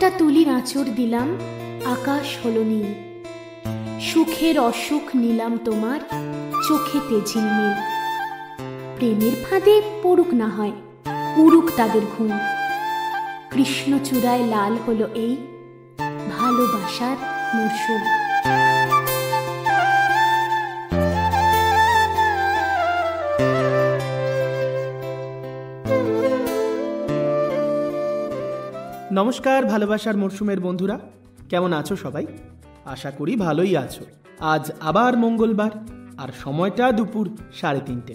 একটা তুলির আঁচড় দিলাম, আকাশ হলো নীল। সুখের অসুখ নিলাম তোমার চোখেতে ঝিলমিল। প্রেমের ফাঁদে পড়ুক না হয়, উড়ুক তাদের ঘুম। কৃষ্ণচূড়ায় লাল হলো এই ভালোবাসার মরশুম। নমস্কার ভালোবাসার মরশুমের বন্ধুরা, কেমন আছো সবাই? আশা করি ভালোই আছো। আজ আবার মঙ্গলবার, আর সময়টা দুপুর 3:30।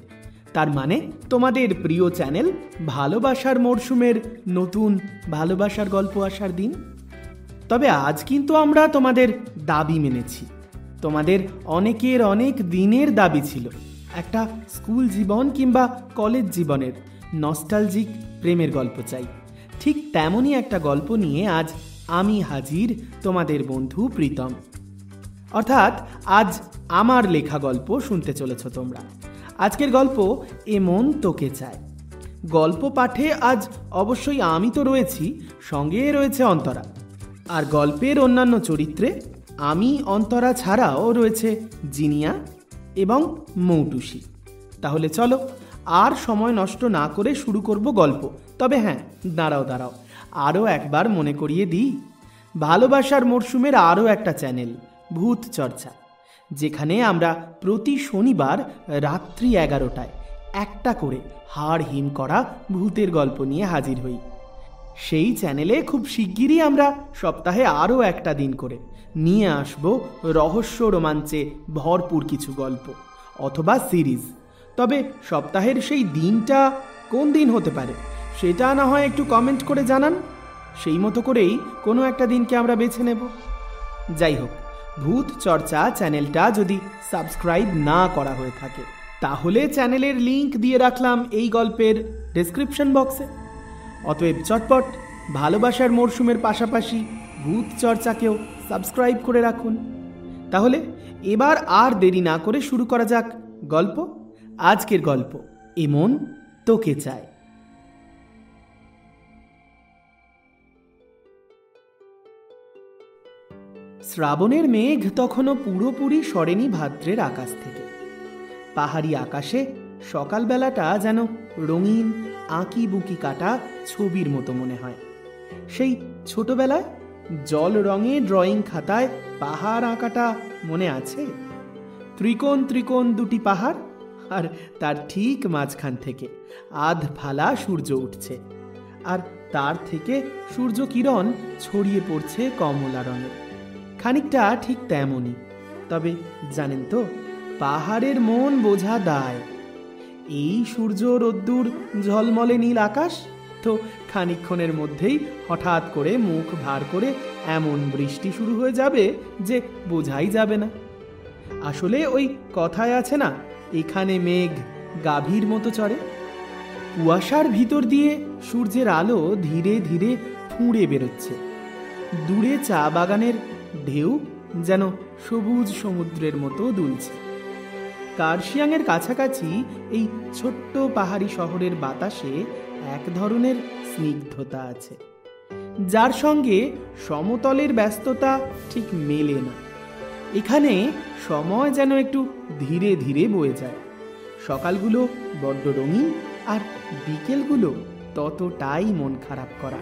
তার মানে তোমাদের প্রিয় চ্যানেল ভালোবাসার মরশুমের নতুন ভালোবাসার গল্প আসার দিন। তবে আজ কিন্তু আমরা তোমাদের দাবি মেনেছি। তোমাদের অনেকের অনেক দিনের দাবি ছিল একটা স্কুল জীবন কিংবা কলেজ জীবনের নস্টালজিক প্রেমের গল্প চাই। ঠিক তেমনই একটা গল্প নিয়ে আজ আমি হাজির, তোমাদের বন্ধু প্রীতম। অর্থাৎ আজ আমার লেখা গল্প শুনতে চলেছ তোমরা। আজকের গল্প এ মন তোকে চায়। গল্প পাঠে আজ অবশ্যই আমি তো রয়েছি, সঙ্গে রয়েছে অন্তরা। আর গল্পের অন্যান্য চরিত্রে আমি অন্তরা ছাড়াও রয়েছে জিনিয়া এবং মৌটুসি। তাহলে চলো আর সময় নষ্ট না করে শুরু করব গল্প। তবে হ্যাঁ, দাঁড়াও, আরও একবার মনে করিয়ে দিই, ভালোবাসার মরশুমের আরও একটা চ্যানেল ভূত চর্চা, যেখানে আমরা প্রতি শনিবার রাত্রি 11টায় একটা করে হাড় হিম করা ভূতের গল্প নিয়ে হাজির হই। সেই চ্যানেলে খুব শিগগিরই আমরা সপ্তাহে আরও একটা দিন করে নিয়ে আসব রহস্য রোমাঞ্চে ভরপুর কিছু গল্প অথবা সিরিজ। তবে সপ্তাহের সেই দিনটা কোন দিন হতে পারে সেটা না হয় একটু কমেন্ট করে জানান। সেই মতো করেই কোনো একটা দিনকে আমরা বেছে নেব। যাই হোক, ভূত চর্চা চ্যানেলটা যদি সাবস্ক্রাইব না করা হয়ে থাকে তাহলে চ্যানেলের লিংক দিয়ে রাখলাম এই গল্পের ডেসক্রিপশন বক্সে। অতএব চটপট ভালোবাসার মরশুমের পাশাপাশি ভূত চর্চাকেও সাবস্ক্রাইব করে রাখুন। তাহলে এবার আর দেরি না করে শুরু করা যাক গল্প। আজকের গল্প এ মন তোকে চায়। শ্রাবণের মেঘ তখনও পুরোপুরি সরেনি ভাদ্রের আকাশ থেকে। পাহাড়ি আকাশে সকালবেলাটা যেন রঙিন আঁকি বুকি কাটা ছবির মতো মনে হয়। সেই ছোটবেলায় জল রঙে ড্রয়িং খাতায় পাহাড় আঁকাটা মনে আছে? ত্রিকোণ ত্রিকোণ দুটি পাহাড়, আর তার ঠিক মাঝখান থেকে আধ ফালা সূর্য উঠছে, আর তার থেকে সূর্য কিরণ ছড়িয়ে পড়ছে কমলা রঙের। খানিকটা ঠিক তেমনই। তবে জানেন তো, পাহাড়ের মন বোঝা দায়। এই সূর্য রোদ্দুর ঝলমলে নীল আকাশ তো খানিকক্ষণের মধ্যেই হঠাৎ করে মুখ ভার করে এমন বৃষ্টি শুরু হয়ে যাবে যে বোঝাই যাবে না। আসলে ওই কথায় আছে না, এখানে মেঘ গাভীর মতো চড়ে। কুয়াশার ভিতর দিয়ে সূর্যের আলো ধীরে ধীরে ফুঁড়ে বেরোচ্ছে। দূরে চা বাগানের ঢেউ যেন সবুজ সমুদ্রের মতো দুলছে। কার্শিয়াংয়ের কাছাকাছি এই ছোট্ট পাহাড়ি শহরের বাতাসে এক ধরনের স্নিগ্ধতা আছে, যার সঙ্গে সমতলের ব্যস্ততা ঠিক মেলে না। এখানে সময় যেন একটু ধীরে ধীরে বয়ে যায়। সকালগুলো বড্ড রঙিন, আর বিকেলগুলো ততটাই মন খারাপ করা।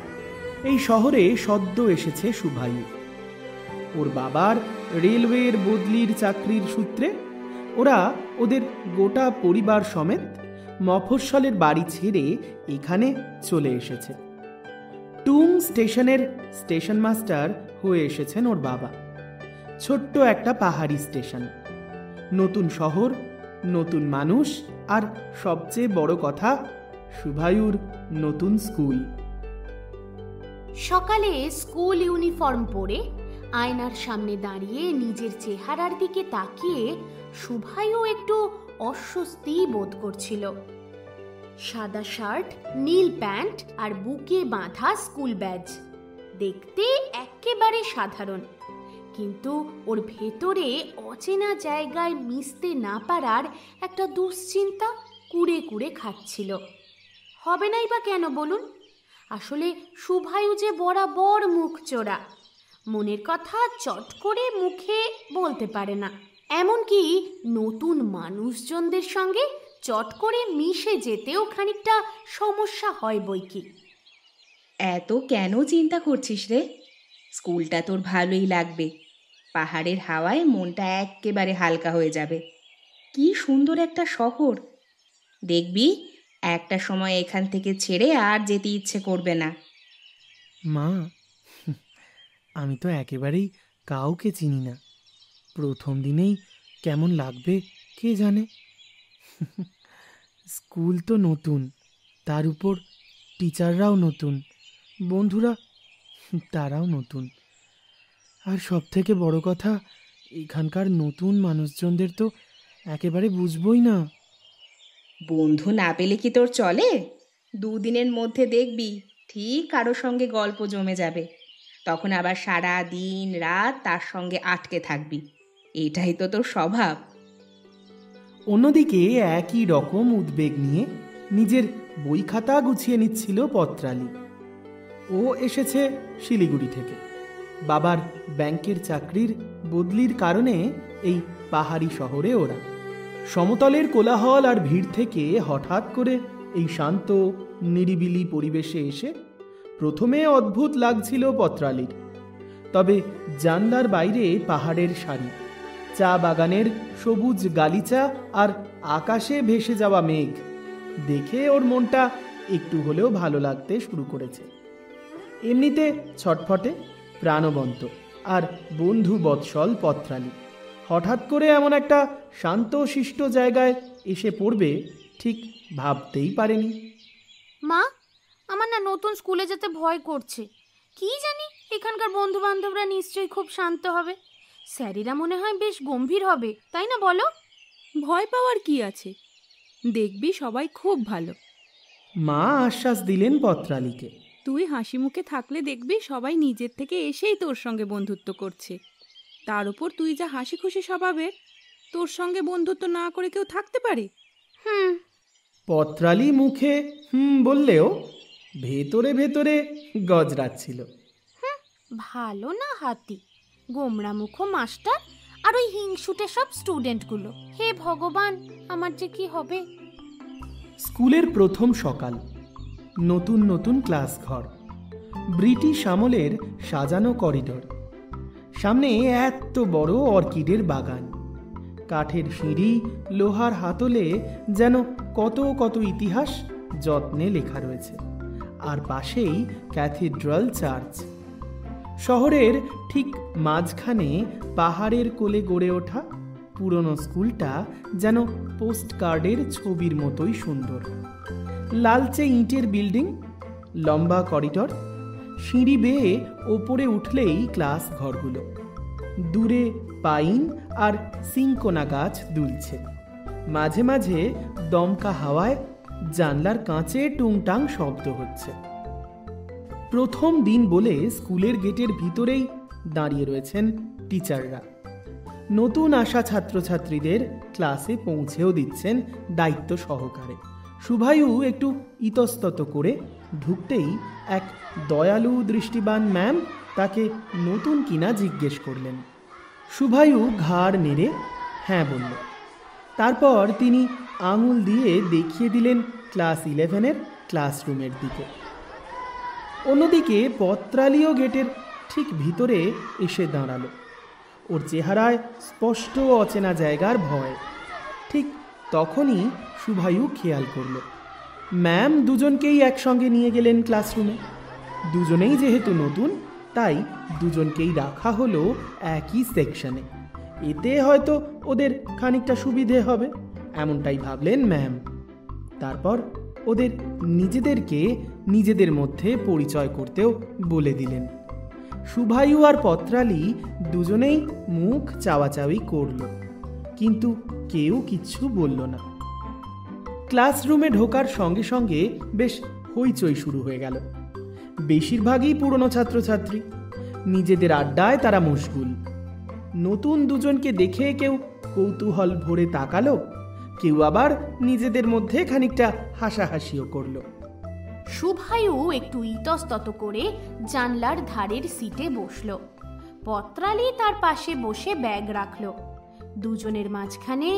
এই শহরে সদ্য এসেছে শুভায়ু। ওর বাবার রেলওয়ের বদলির চাকরির সূত্রে ওরা ওদের গোটা পরিবার সমেত মফস্বলের বাড়ি ছেড়ে এখানে চলে এসেছে। টুং স্টেশনের স্টেশন মাস্টার হয়ে এসেছেন ওর বাবা। ছোট্ট একটা পাহাড়ি স্টেশন, নতুন শহর, নতুন মানুষ, আর সবচেয়ে বড় কথা, শুভায়ুর নতুন স্কুল। সকালে স্কুল ইউনিফর্ম পরে আয়নার সামনে দাঁড়িয়ে নিজের চেহারার দিকে তাকিয়ে শুভায়ু একটু অস্বস্তি বোধ করছিল। সাদা শার্ট, নীল প্যান্ট আর বুকে বাঁধা স্কুল ব্যাজ দেখতে একেবারে সাধারণ, কিন্তু ওর ভেতরে অচেনা জায়গায় মিশতে না পারার একটা দুশ্চিন্তা কুড়ে কুড়ে খাচ্ছিল। হবে নাই বা কেন বলুন? আসলে শুভায়ু যে বরাবর মুখ চোরা, মনের কথা চট করে মুখে বলতে পারে না। এমনকি নতুন মানুষজনদের সঙ্গে চট করে মিশে যেতেও খানিকটা সমস্যা হয় বইকি। এত কেন চিন্তা করছিস রে? স্কুলটা তোর ভালোই লাগবে। পাহাড়ের হাওয়ায় মনটা একেবারে হালকা হয়ে যাবে। কি সুন্দর একটা শহর! দেখবি একটা সময় এখান থেকে ছেড়ে আর যেতে ইচ্ছে করবে না। মা, আমি তো একেবারেই কাউকে চিনি না। প্রথম দিনেই কেমন লাগবে কে জানে। স্কুল তো নতুন, তার উপর টিচাররাও নতুন, বন্ধুরা তারাও নতুন। আর সব থেকে বড় কথা, এখানকার নতুন মানুষজনদের তো একেবারে বুঝবই না। বন্ধু না পেলে কি তোর চলে? 2 দিনের মধ্যে দেখবি ঠিক কারোর সঙ্গে গল্প জমে যাবে। তখন আবার সারা দিন রাত তার সঙ্গে আটকে থাকবি। এটাই তো তোর স্বভাব। অন্যদিকে একই রকম উদ্বেগ নিয়ে নিজের বই খাতা গুছিয়ে নিচ্ছিল পত্রালি। ও এসেছে শিলিগুড়ি থেকে। বাবার ব্যাংকের চাকরির বদলির কারণে এই পাহাড়ি শহরে ওরা। সমতলের কোলাহল আর ভিড় থেকে হঠাৎ করে এই শান্ত নিরিবিলি পরিবেশে এসে প্রথমে অদ্ভুত লাগছিল পত্রালির। তবে জানলার বাইরে পাহাড়ের সারি, চা বাগানের সবুজ গালিচা আর আকাশে ভেসে যাওয়া মেঘ দেখে ওর মনটা একটু হলেও ভালো লাগতে শুরু করেছে। এমনিতে ছটফটে, প্রাণবন্ত আর বন্ধু বৎসল পত্রালি হঠাৎ করে এমন একটা শান্ত শিষ্ট জায়গায় এসে পড়বে ঠিক ভাবতেই পারেনি। মা, আমার না নতুন স্কুলে যেতে ভয় করছে। কি জানি, এখানকার বন্ধু বান্ধবরা নিশ্চয়ই খুব শান্ত হবে, স্যারেরা মনে হয় বেশ গম্ভীর হবে, তাই না বলো? ভয় পাওয়ার কি আছে, দেখবি সবাই খুব ভালো। মা আশ্বাস দিলেন পত্রালিকে। তুই হাসি মুখে থাকলে দেখবি সবাই নিজের থেকে এসেই তোর সঙ্গে বন্ধুত্ব করছে। তার উপর তুই যা হাসি খুশি স্বভাবের, তোর সঙ্গে বন্ধুত্ব না করে কেউ থাকতে পারে? পত্রালি মুখে বললেও ভেতরে ভেতরে গজরাচ্ছিল। ভালো না হাতি, গোমরা মুখ মাস্টার আর ওই হিংসুটে সব স্টুডেন্টগুলো। হে ভগবান, আমার যে কি হবে। স্কুলের প্রথম সকাল, নতুন নতুন ক্লাস ঘর, ব্রিটিশ আমলের সাজানো করিডর, সামনে এত বড় অর্কিডের বাগান, কাঠের সিঁড়ি, লোহার হাতলে যেন কত কত ইতিহাস যত্নে লেখা রয়েছে। আর পাশেই ক্যাথিড্রাল চার্চ। শহরের ঠিক মাঝখানে পাহাড়ের কোলে গড়ে ওঠা পুরনো স্কুলটা যেন পোস্ট কার্ডের ছবির মতোই সুন্দর। লালচে ইটের বিল্ডিং, লম্বা করিডর, সিঁড়ি বেয়ে ওপরে উঠলেই ক্লাস ঘরগুলো। দূরে পাইন আর সিঙ্কোনা গাছ দুলছে, মাঝে মাঝে দমকা হাওয়ায় জানলার কাঁচে টুংটাং শব্দ হচ্ছে। প্রথম দিন বলে স্কুলের গেটের ভিতরেই দাঁড়িয়ে রয়েছেন টিচাররা। নতুন আসা ছাত্রছাত্রীদের ক্লাসে পৌঁছেও দিচ্ছেন দায়িত্ব সহকারে। শুভায়ু একটু ইতস্তত করে ঢুকতেই এক দয়ালু দৃষ্টিবান ম্যাম তাকে নতুন কিনা জিজ্ঞেস করলেন। শুভায়ু ঘাড় নেড়ে হ্যাঁ বলল। তারপর তিনি আঙুল দিয়ে দেখিয়ে দিলেন ক্লাস 11-এর ক্লাসরুমের দিকে। অন্যদিকে পত্রালিও গেটের ঠিক ভিতরে এসে দাঁড়ালো। ওর চেহারায় স্পষ্ট অচেনা জায়গার ভয়। ঠিক তখনই শুভায়ু খেয়াল করল ম্যাম দুজনকেই একসঙ্গে নিয়ে গেলেন ক্লাসরুমে। দুজনেই যেহেতু নতুন, তাই দুজনকেই রাখা হলো একই সেকশনে। এতে হয়তো ওদের খানিকটা সুবিধে হবে, এমনটাই ভাবলেন ম্যাম। তারপর ওদের নিজেদেরকে নিজেদের মধ্যে পরিচয় করতেও বলে দিলেন। শুভায়ু আর পত্রালি দুজনেই মুখ চাওয়াচাওয়ি করল, কিন্তু কেউ কিচ্ছু বলল না। ক্লাসরুমে ঢোকার সঙ্গে সঙ্গে বেশ হইচই শুরু হয়ে গেল। বেশিরভাগই পুরনো ছাত্রছাত্রী, নিজেদের আড্ডায় তারা মশগুল। নতুন দুজনকে দেখে কেউ কৌতূহল ভরে তাকালো, কেউ আবার নিজেদের মধ্যে খানিকটা হাসাহাসিও করল। শুভায়ু একটু ইতস্তত করে জানলার ধারের সিটে বসলো। পত্রালি তার পাশে বসে ব্যাগ রাখলো। দুজনের মাঝখানে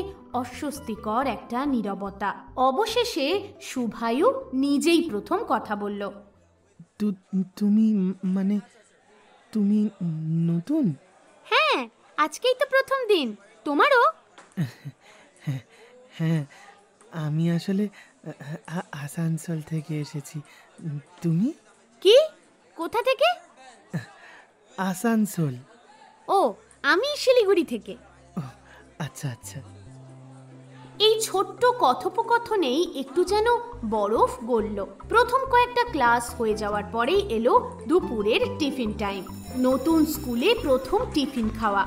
অস্বস্তিকর একটা নীরবতা। অবশেষে শুভায়ু নিজেই প্রথম কথা বলল। তুমি মানে তুমি নতুন? হ্যাঁ, আজকেই তো প্রথম দিন। তোমারও? হ্যাঁ, আমি আসলে আসানসোল থেকে এসেছি। তুমি? কি? কোথা থেকে? আসানসোল। ও, আমি শিলিগুড়ি থেকে। আচ্ছা আচ্ছা। এই ছোট্ট কথোপকথনেই একটু যেন বরফ গলল। প্রথম কয়েকটা ক্লাস হয়ে যাওয়ার পরেই এলো দুপুরের টিফিন টাইম। নতুন স্কুলে প্রথম টিফিন খাওয়া।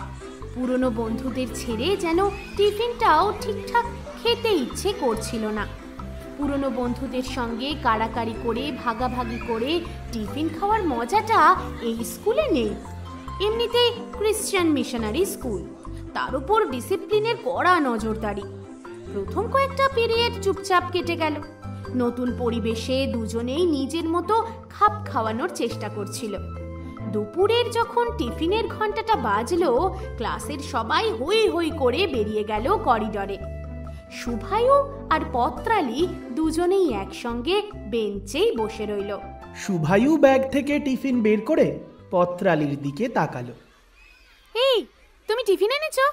পুরনো বন্ধুদের ছেড়ে যেন টিফিনটাও ঠিকঠাক খেতে ইচ্ছে করছিল না। পুরনো বন্ধুদের সঙ্গে কাড়াকাড়ি করে ভাগাভাগি করে টিফিন খাওয়ার মজাটা এই স্কুলে নেই। এমনিতেই ক্রিশ্চিয়ান মিশনারি স্কুল, তার উপর ডিসিপ্লিনের কড়া নজরদারি। প্রথম কয়েকটা পিরিয়ড চুপচাপ কেটে গেল। নতুন পরিবেশে দুজনেই নিজের মতো খাপ খাওয়ানোর চেষ্টা করছিল। দুপুরের যখন টিফিনের ঘন্টাটা বাজলো, ক্লাসের সবাই হই হই করে বেরিয়ে গেল করিডরে। শুভায়ু আর পত্রালি দুজনেই একসঙ্গে বেঞ্চেই বসে রইল। শুভায়ু ব্যাগ থেকে টিফিন বের করে পত্রালির দিকে তাকালো। এই, তুমি টিফিন এনেছো?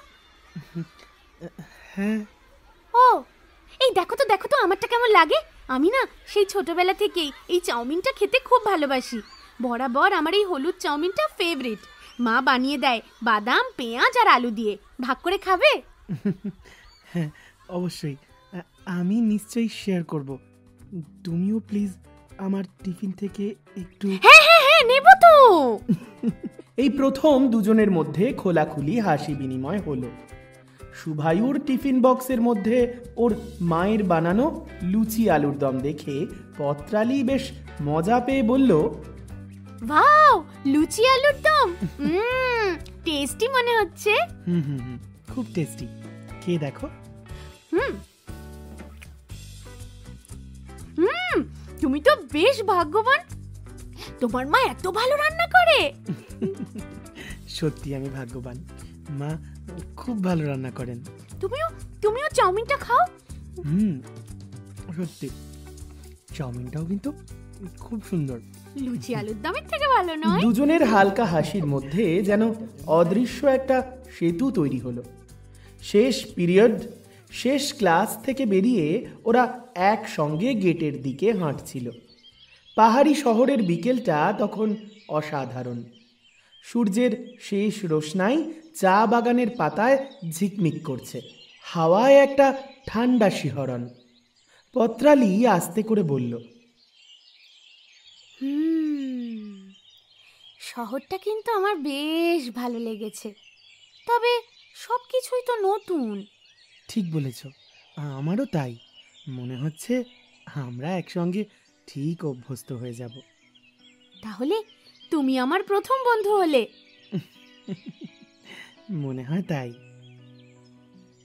হ্যাঁ। ও, এই দেখো তো আমারটা কেমন লাগে। আমি না সেই ছোটবেলা থেকেই এই চাউমিনটা খেতে খুব ভালোবাসি। বরাবর আমার এই হলুদ চাউমিনটা ফেভারিট। মা বানিয়ে দেয় বাদাম, পেঁয়াজ আর আলু দিয়ে। ভাগ করে খাবে? হ্যাঁ, অবশ্যই। আমি নিশ্চয়ই শেয়ার করব। তুমিও প্লিজ আমার টিফিন থেকে একটু। হ্যাঁ হ্যাঁ হ্যাঁ, নেব তো। এই প্রথম দুজনের মধ্যে খোলাখুলি হাসি বিনিময় হলো। শুভায়ুর টিফিন বক্সের মধ্যে ওর মায়ের বানানো লুচি আলুর দম দেখে পত্রালি বেশ মজা পেয়ে বলল, ওয়াও, লুচি আলুর দম, টেস্টি মনে হচ্ছে। হুম, খুব টেস্টি, খেয়ে দেখো। তুমি তো বেশ ভাগ্যবান, তোমার মা এত ভালো রান্না করে। সত্যি আমি ভাগ্যবান, মা খুব ভালো রান্না করেন। তুমিও চাউমিনটা খাও। সত্যি চাউমিনটাও কিন্তু খুব সুন্দর। লুচি আলুর দমের থেকে ভালো নয়? দুজনের হালকা হাসির মধ্যে যেন অদৃশ্য একটা সেতু তৈরি হলো। শেষ পিরিয়ড, শেষ ক্লাস থেকে বেরিয়ে ওরা একসঙ্গে গেটের দিকে হাঁটছিল। পাহাড়ি শহরের বিকেলটা তখন অসাধারণ। সূর্যের শেষ রোশনাই চা বাগানের পাতায় ঝিকমিক করছে। হাওয়ায় একটা ঠান্ডা শিহরণ। পত্রালি আস্তে করে বলল, শহরটা কিন্তু আমার বেশ ভালো লেগেছে, তবে সব কিছুই তো নতুন। ঠিক বলেছ, আমারও তাই মনে হচ্ছে। আমরা একসঙ্গে ঠিক অভ্যস্ত হয়ে যাব। তাহলে তুমি আমার প্রথম বন্ধু হলে। মনে হয় তাই।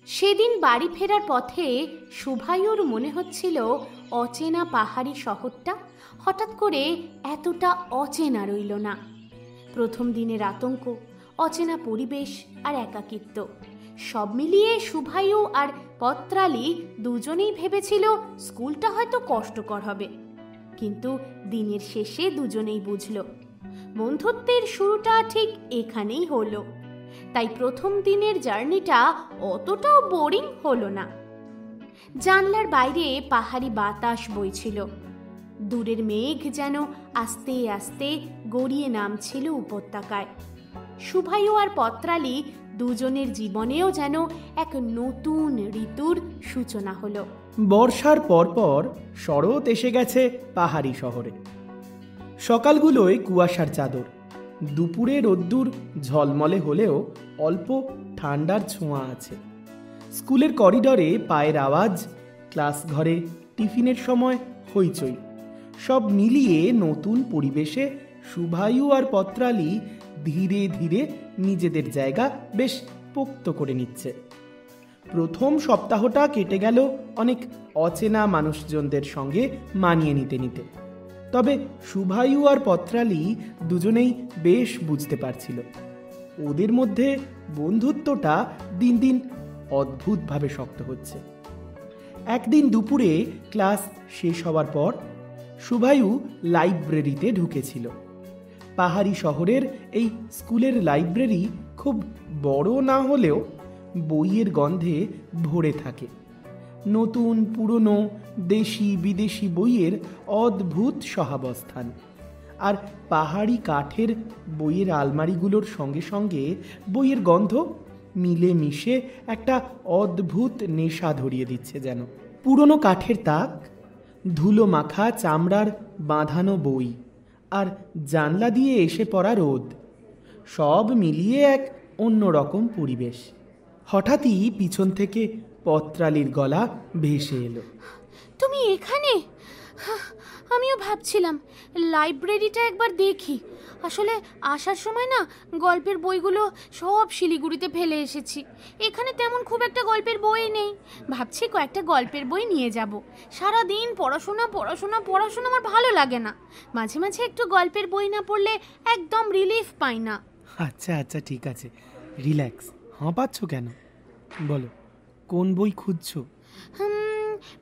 সেদিন বাড়ি ফেরার পথে শুভায়ুর মনে হচ্ছিল অচেনা পাহাড়ি শহরটা হঠাৎ করে এতটা অচেনা রইল না। প্রথম দিনের আতঙ্ক, অচেনা পরিবেশ আর একাকিত্ব সব মিলিয়ে শুভায়ু আর পত্রালি দুজনেই ভেবেছিল স্কুলটা হয়তো কষ্টকর হবে। কিন্তু দিনের শেষে দুজনেই বুঝল বন্ধুত্বের শুরুটা ঠিক এখানেই হলো। তাই প্রথম দিনের জার্নিটা অতটাও বোরিং হলো না। জানলার বাইরে পাহাড়ি বাতাস বইছিল। দূরের মেঘ যেন আস্তে আস্তে গড়িয়ে নামছিল উপত্যকায়। শুভায়ু আর পত্রালি দুজনের জীবনেও যেন এক নতুন ঋতুর সূচনা হলো। বর্ষার পরপর শরৎ এসে গেছে পাহাড়ি শহরে। সকালগুলোয় কুয়াশার চাদর, দুপুরে রোদ্দুর ঝলমলে হলেও অল্প ঠান্ডার ছোঁয়া আছে। স্কুলের করিডরে পায়ের আওয়াজ, ক্লাস ঘরে টিফিনের সময় হইচই, সব মিলিয়ে নতুন পরিবেশে শুভায়ু আর পত্রালি ধীরে ধীরে নিজেদের জায়গা বেশ পোক্ত করে নিচ্ছে। প্রথম সপ্তাহটা কেটে গেল অনেক অচেনা মানুষজনদের সঙ্গে মানিয়ে নিতে। তবে শুভায়ু আর পত্রালি দুজনেই বেশ বুঝতে পারছিল ওদের মধ্যে বন্ধুত্বটা দিন দিন অদ্ভুতভাবে শক্ত হচ্ছে। একদিন দুপুরে ক্লাস শেষ হওয়ার পর শুভায়ু লাইব্রেরিতে ঢুকেছিল। পাহাড়ি শহরের এই স্কুলের লাইব্রেরি খুব বড় না হলেও বইয়ের গন্ধে ভরে থাকে। নতুন পুরনো দেশি বিদেশি বইয়ের অদ্ভুত সহাবস্থান, আর পাহাড়ি কাঠের বইয়ের আলমারিগুলোর সঙ্গে সঙ্গে বইয়ের গন্ধ মিলে মিশে একটা অদ্ভুত নেশা ধরিয়ে দিচ্ছে যেন। পুরনো কাঠের তাক, ধুলো মাখা চামড়ার বাঁধানো বই, আর জানলা দিয়ে এসে পড়া রোদ, সব মিলিয়ে এক অন্যরকম পরিবেশ। হঠাৎই পিছন থেকে পত্রালির গলা ভেসে এলো। তুমি এখানে? আমিও ভাবছিলাম লাইব্রেরিটা একবার দেখি। আসলে আসার সময় না গল্পের বইগুলো সব শিলিগুড়িতে ফেলে এসেছি। এখানে তেমন খুব একটা গল্পের বই নেই। ভাবছি কয়েকটা গল্পের বই নিয়ে যাব। সারাদিন পড়াশোনা পড়াশোনা পড়াশোনা আমার ভালো লাগে না। মাঝে মাঝে একটু গল্পের বই না পড়লে একদম রিলিফ পাই না। আচ্ছা আচ্ছা, ঠিক আছে, রিল্যাক্স। হাঁপাচ্ছ কেন? বলো, কোন বই খুঁজছো?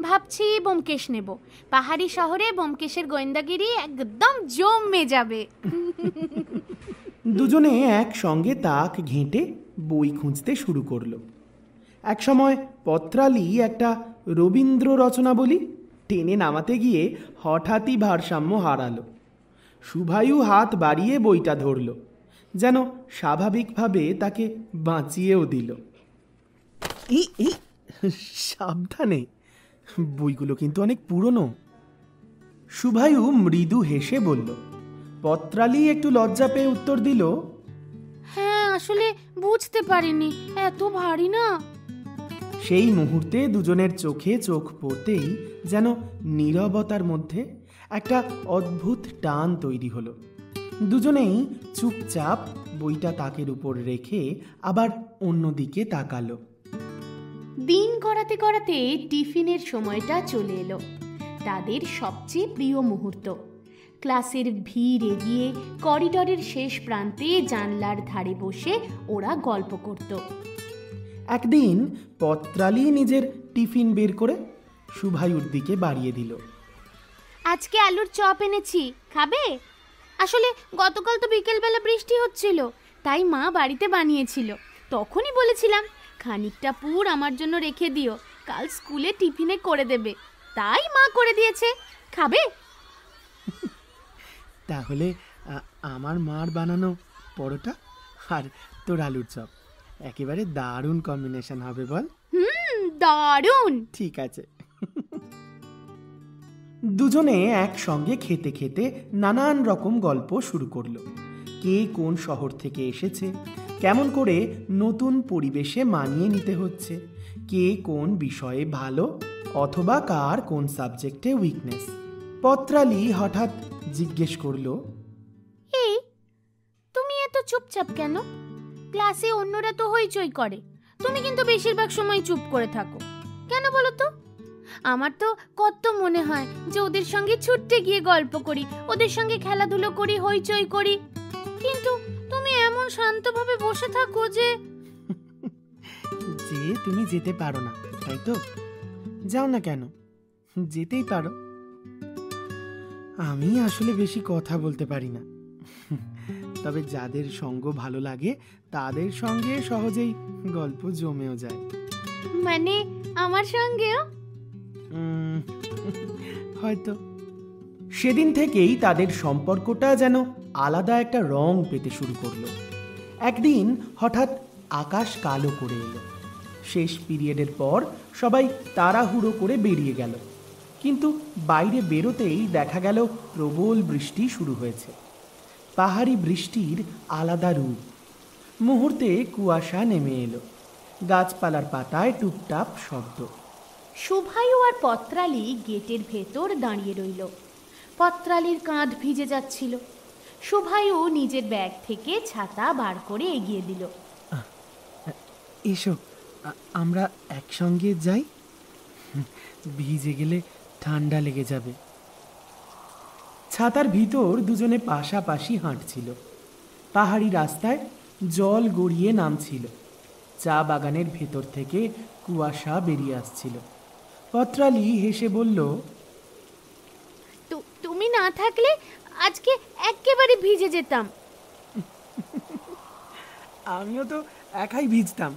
ভাবছি ব্যোমকেশ নেব। পাহাড়ি শহরে ব্যোমকেশের গোয়েন্দাগিরি একদম জমে যাবে। দুজনে একসঙ্গে তাক ঘেঁটে বই খুঁজতে শুরু করলো। একসময় পত্রালি একটা রবীন্দ্র রচনাবলী টেনে নামাতে গিয়ে হঠাৎই ভারসাম্য হারালো। শুভায়ু হাত বাড়িয়ে বইটা ধরল, যেন স্বাভাবিকভাবে তাকে বাঁচিয়েও দিল। এই সাবধানে, বইগুলো কিন্তু অনেক পুরনো। শুভায়ু মৃদু হেসে বলল। পত্রালি একটু লজ্জা পেয়ে উত্তর দিল, হ্যাঁ, আসলে বুঝতে পারিনি, এত ভারী না। সেই মুহূর্তে দুজনের চোখে চোখ পড়তেই যেন নীরবতার মধ্যে একটা অদ্ভুত টান তৈরি হলো। দুজনেই চুপচাপ বইটা তাকের উপর রেখে আবার অন্যদিকে তাকালো। দিন গড়াতে গড়াতে টিফিনের সময়টা চলে এলো। তাদের সবচেয়ে প্রিয় মুহূর্ত। ক্লাসের ভিড় এগিয়ে করিডরের শেষ প্রান্তে জানলার ধারে বসে ওরা গল্প করত। একদিন পত্রালি নিজের টিফিন বের করে শুভায়ুর দিকে বাড়িয়ে দিল। আজকে আলুর চপ এনেছি, খাবে? আসলে গতকাল তো বিকেলবেলা বৃষ্টি হচ্ছিল, তাই মা বাড়িতে বানিয়েছিল। তখনই বলেছিলাম খানিকটা পুর আমার জন্য রেখে দিও, কাল স্কুলে টিফিনে করে দেবে। তাই মা করে দিয়েছে, খাবে? তাহলে আমার মার বানানো পরোটা আর তোর আলুর চপ একেবারে দারুণ কম্বিনেশন হবে, বল? দারুণ। ঠিক আছে। দুজনে একসঙ্গে খেতে খেতে নানান রকম গল্প শুরু করলো। কে কোন শহর থেকে এসেছে, কেমন করে নতুন পরিবেশে মানিয়ে নিতে হচ্ছে, কে কোন বিষয়ে ভালো অথবা কার কোন সাবজেক্টে উইকনেস। পত্রালি হঠাৎ জিজ্ঞেস করলো, এই তুমি এত চুপচাপ কেন? ক্লাসে অন্যরা তো হইচই করে, তুমি কিন্তু বেশিরভাগ সময় চুপ করে থাকো কেন বলো তো? আমার তো কত মনে হয় যে ওদের সঙ্গে ছুটতে গিয়ে গল্প করি, ওদের সঙ্গে খেলাধুলো করি, হইচই করি, কিন্তু তুমি এমন শান্তভাবে বসে থাকো যে তুমি যেতে পারো না, তাই তো? যাও না কেন, যেতেই পারো। আমি আসলে বেশি কথা বলতে পারি না, তবে যাদের সঙ্গ ভালো লাগে তাদের সঙ্গে সহজেই গল্প জমেও যায়। মানে আমার সঙ্গেও? হয়তো। সেদিন থেকেই তাদের সম্পর্কটা যেন আলাদা একটা রং পেতে শুরু করলো। একদিন হঠাৎ আকাশ কালো করে এলো। শেষ পিরিয়ডের পর সবাই তাড়াহুড়ো করে বেরিয়ে গেল, কিন্তু বাইরে বেরোতেই দেখা গেল প্রবল বৃষ্টি শুরু হয়েছে। পাহাড়ি বৃষ্টির আলাদা রূপ। মুহূর্তে কুয়াশা নেমে এলো, গাছপালার পাতায় টুপটাপ শব্দ। শুভায়ু আর পত্রালি গেটের ভেতর দাঁড়িয়ে রইল। পত্রালির কাঁধ ভিজে যাচ্ছিল। শুভায়ু নিজের ব্যাগ থেকে ছাতা বার করে এগিয়ে দিল। এসো, আমরা একসঙ্গে যাই, ভিজে গেলে ঠান্ডা লেগে যাবে। ছাতার ভিতর দুজনে পাশাপাশি হাঁটছিল। পাহাড়ি রাস্তায় জল গড়িয়ে নামছিল। চা বাগানের ভেতর থেকে কুয়াশা বেরিয়ে আসছিল। পত্রালি হেসে বলল, তুমি না থাকলে আজকে একেবারে ভিজে যেতাম। আমিও তো একাই ভিজতাম,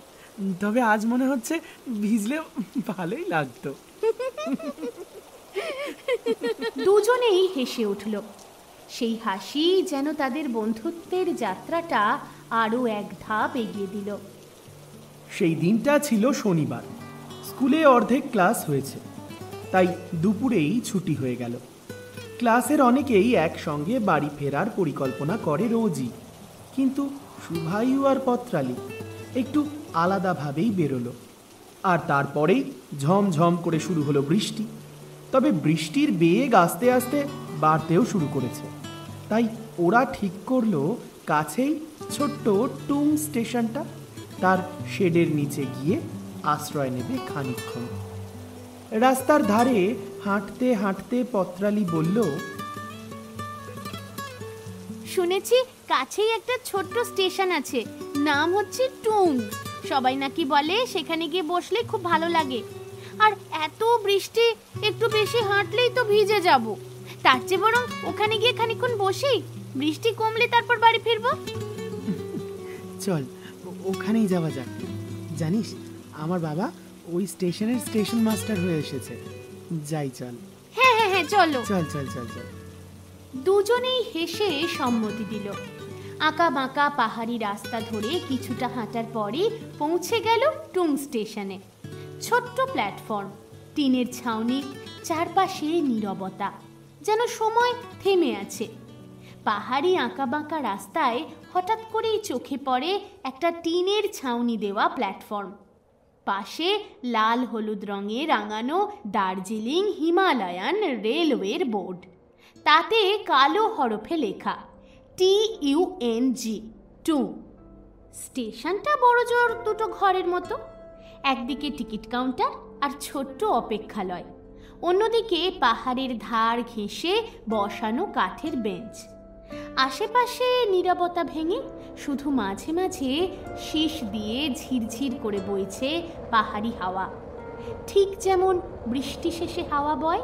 তবে আজ মনে হচ্ছে ভিজলে ভালোই লাগতো। দুজনেই হেসে উঠল। সেই হাসি যেন তাদের বন্ধুত্বের যাত্রাটা আরো এক ধাপ এগিয়ে দিল। সেই দিনটা ছিল শনিবার। স্কুলে অর্ধেক ক্লাস হয়েছে, তাই দুপুরেই ছুটি হয়ে গেল। ক্লাসের অনেকেই একসঙ্গে বাড়ি ফেরার পরিকল্পনা করে রোজই, কিন্তু শুভায়ু আর পত্রালি একটু আলাদাভাবেই বেরোলো। আর তারপরেই ঝমঝম করে শুরু হলো বৃষ্টি। তবে বৃষ্টির বেগ আস্তে আস্তে বাড়তেও শুরু করেছে, তাই ওরা ঠিক করলো কাছেই ছোট্ট টুং স্টেশনটা, তার শেডের নিচে গিয়ে আশ্রয় নেবে খানিকক্ষণ। রাস্তার ধারে হাঁটতে হাঁটতে পত্রালি বলল, শুনেছি কাছেই একটা ছোট্ট স্টেশন আছে, নাম হচ্ছে টুং। সবাই নাকি বলে সেখানে গিয়ে বসলে খুব ভালো লাগে। আর এত বৃষ্টি, একটু বেশি হাঁটলেই তো ভিজে যাব। তার চেয়ে বরং ওখানে গিয়ে খানিকক্ষণ বসি, বৃষ্টি কমলে তারপর বাড়ি ফিরবো। চল ওখানেই যাওয়া যাক। জানিস, আমার বাবা ওই স্টেশনের স্টেশন মাস্টার হয়ে এসেছে। যাই চল। হ্যাঁ হ্যাঁ হ্যাঁ চলো। চল চল চল চল। দুজনেই হেসে সম্মতি দিল। আঁকা বাঁকা পাহাড়ি রাস্তা ধরে কিছুটা হাঁটার পরে পৌঁছে গেল টুং স্টেশনে। ছোট্ট প্ল্যাটফর্ম, টিনের ছাউনি, চারপাশে নীরবতা, যেন সময় থেমে আছে। পাহাড়ি আঁকা বাঁকা রাস্তায় হঠাৎ করেই চোখে পড়ে একটা টিনের ছাউনি দেওয়া প্ল্যাটফর্ম। পাশে লাল হলুদ রঙে রাঙানো দার্জিলিং হিমালয়ান রেলওয়ের বোর্ড। তাতে কালো হরফে লেখা TUNG 2। স্টেশনটা বড়জোর দুটো ঘরের মতো। একদিকে টিকিট কাউন্টার আর ছোট্ট অপেক্ষালয়, অন্যদিকে পাহাড়ের ধার ঘেঁষে বসানো কাঠের বেঞ্চ। আশেপাশে নীরবতা ভেঙে শুধু মাঝে মাঝে শীষ দিয়ে ঝিরঝির করে বইছে পাহাড়ি হাওয়া। ঠিক যেমন বৃষ্টি শেষে হাওয়া বয়,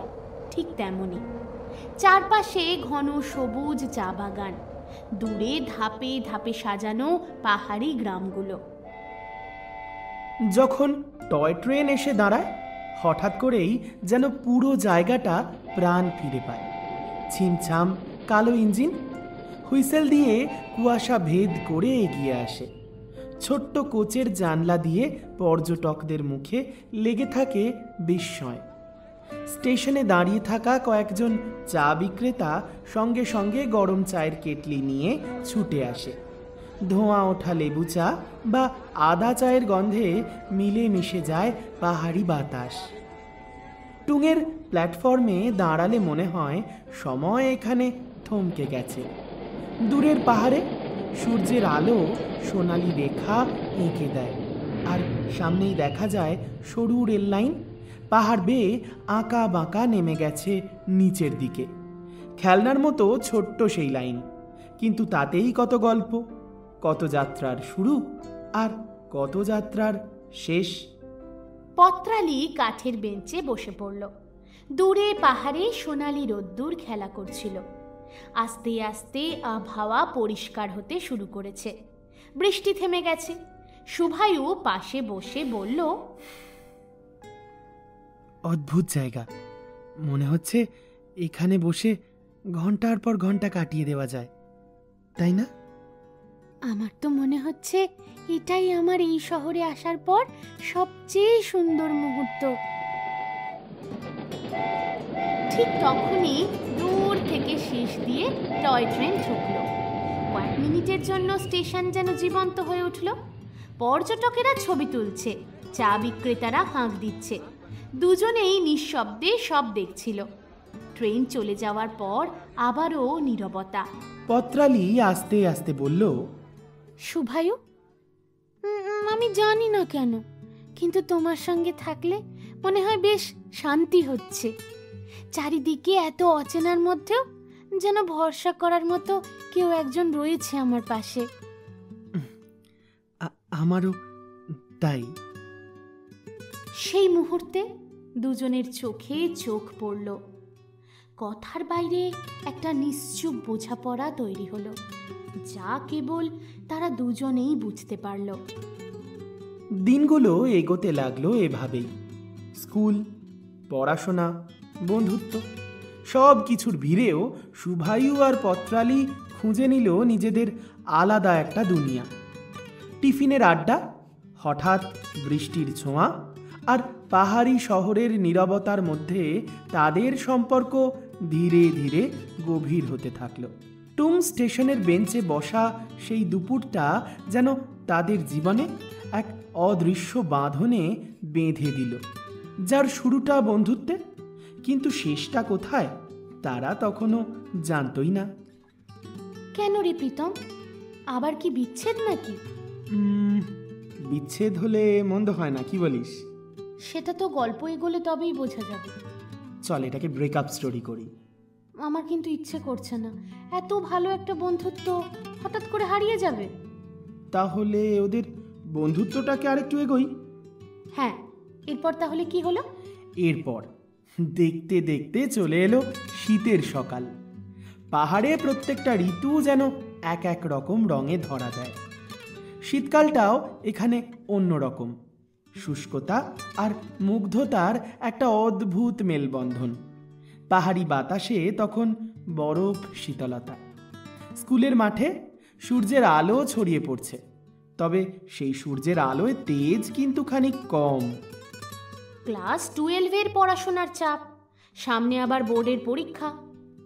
ঠিক তেমনই। চারপাশে ঘন সবুজ চা বাগান, দূরে ধাপে ধাপে সাজানো পাহাড়ি গ্রামগুলো। যখন টয় ট্রেন এসে দাঁড়ায়, হঠাৎ করেই যেন পুরো জায়গাটা প্রাণ ফিরে পায়। ছিমছাম কালো ইঞ্জিন হুইসেল দিয়ে কুয়াশা ভেদ করে এগিয়ে আসে। ছোট্ট কোচের জানলা দিয়ে পর্যটকদের মুখে লেগে থাকে বিস্ময়। স্টেশনে দাঁড়িয়ে থাকা কয়েকজন চা বিক্রেতা সঙ্গে সঙ্গে গরম চায়ের কেটলি নিয়ে ছুটে আসে। ধোঁয়া ওঠা লেবু চা বা আদা চায়ের গন্ধে মিলে মিশে যায় পাহাড়ি বাতাস। টুংয়ের প্ল্যাটফর্মে দাঁড়ালে মনে হয় সময় এখানে থমকে গেছে। দূরের পাহাড়ে সূর্যের আলো সোনালি রেখা এঁকে দেয়, আর সামনেই দেখা যায় সরু রেল লাইন পাহাড় বেয়ে আঁকা বাঁকা নেমে গেছে নিচের দিকে। খেলনার মতো ছোট্ট সেই লাইন, কিন্তু তাতেই কত গল্প, কত যাত্রার শুরু আর কত যাত্রার শেষ। পত্রালি কাঠের বেঞ্চে বসে পড়ল। দূরে পাহাড়ে সোনালি রোদ্দুর খেলা করছিল। আস্তে আস্তে আবহাওয়া পরিষ্কার হতে শুরু করেছে। বৃষ্টি থেমে গেছে। শুভায়ু পাশে বসে বলল, অদ্ভুত জায়গা, মনে হচ্ছে এখানে বসে ঘন্টার পর ঘন্টা কাটিয়ে দেওয়া যায়, তাই না? আমার তো মনে হচ্ছে এটাই আমার এই শহরে আসার পর সবচেয়ে সুন্দর মুহূর্ত। ঠিক তখনই দূর থেকে শীষ দিয়ে টয় ট্রেন ঢুকলো। কয়েক মিনিটের জন্য স্টেশন যেন জীবন্ত হয়ে উঠল। পর্যটকেরা ছবি তুলছে, চা বিক্রেতারা হাঁক দিচ্ছে। দুজনেই নিঃশব্দে সব দেখছিল। ট্রেন চলে যাওয়ার পর আবারও নীরবতা। পত্রালি আস্তে আস্তে বলল, শুভায়ু, আমি জানি না কেন, কিন্তু তোমার সঙ্গে থাকলে মনে হয় বেশ শান্তি হচ্ছে। চারিদিকে এত অচেনার মধ্যেও যেন ভরসা করার মতো কেউ একজন রয়েছে আমার পাশে। আমারও তাই। সেই মুহূর্তে দুজনের চোখে চোখ পড়ল। কথার বাইরে একটা নিশ্চুপ বোঝাপড়া তৈরি হলো, যা কেবল তারা দুজনেই বুঝতে পারল। দিনগুলো এগোতে লাগলো এভাবেই। স্কুল, পড়াশোনা, বন্ধুত্ব সব কিছুর ভিড়েও শুভায়ু আর পত্রালি খুঁজে নিল নিজেদের আলাদা একটা দুনিয়া। টিফিনের আড্ডা, হঠাৎ বৃষ্টির ছোঁয়া আর পাহাড়ি শহরের নীরবতার মধ্যে তাদের সম্পর্ক ধীরে ধীরে গভীর হতে থাকলো। টুং স্টেশনের বেঞ্চে বসা সেই দুপুরটা যেন তাদের জীবনে এক অদৃশ্য বাঁধনে বেঁধে দিল, যার শুরুটা বন্ধুত্বে, কিন্তু শেষটা কোথায় তারা তখনও জানতই না। কেন রে প্রীতম, আবার কি বিচ্ছেদ নাকি? বিচ্ছেদ হলে মন্দ হয় না, কি বলিস? সেটা তো গল্প এগোলে তবেই বোঝা যাবে। চল এটাকে ব্রেকআপ স্টোরি করি। আমার কিন্তু ইচ্ছে করছে না, এত ভালো একটা বন্ধুত্ব হঠাৎ করে হারিয়ে যাবে। তাহলে ওদের বন্ধুত্বটাকে আরেকটু এগোই। হ্যাঁ, এরপর তাহলে কি হলো? এরপর দেখতে দেখতে চলে এলো শীতের সকাল। পাহাড়ে প্রত্যেকটা ঋতু যেন এক এক রকম রঙে ধরা দেয়। শীতকালটাও এখানে অন্য রকম, শুষ্কতা আর মুগ্ধতার একটা অদ্ভুত মেলবন্ধন। পাহাড়ি বাতাসে তখন বরফ শীতলতা। স্কুলের মাঠে সূর্যের আলো ছড়িয়ে পড়ছে, তবে সেই সূর্যের আলোয় তেজ কিন্তু খানিক কম। ক্লাস 12-এর পড়াশোনার চাপ, সামনে আবার বোর্ডের পরীক্ষা।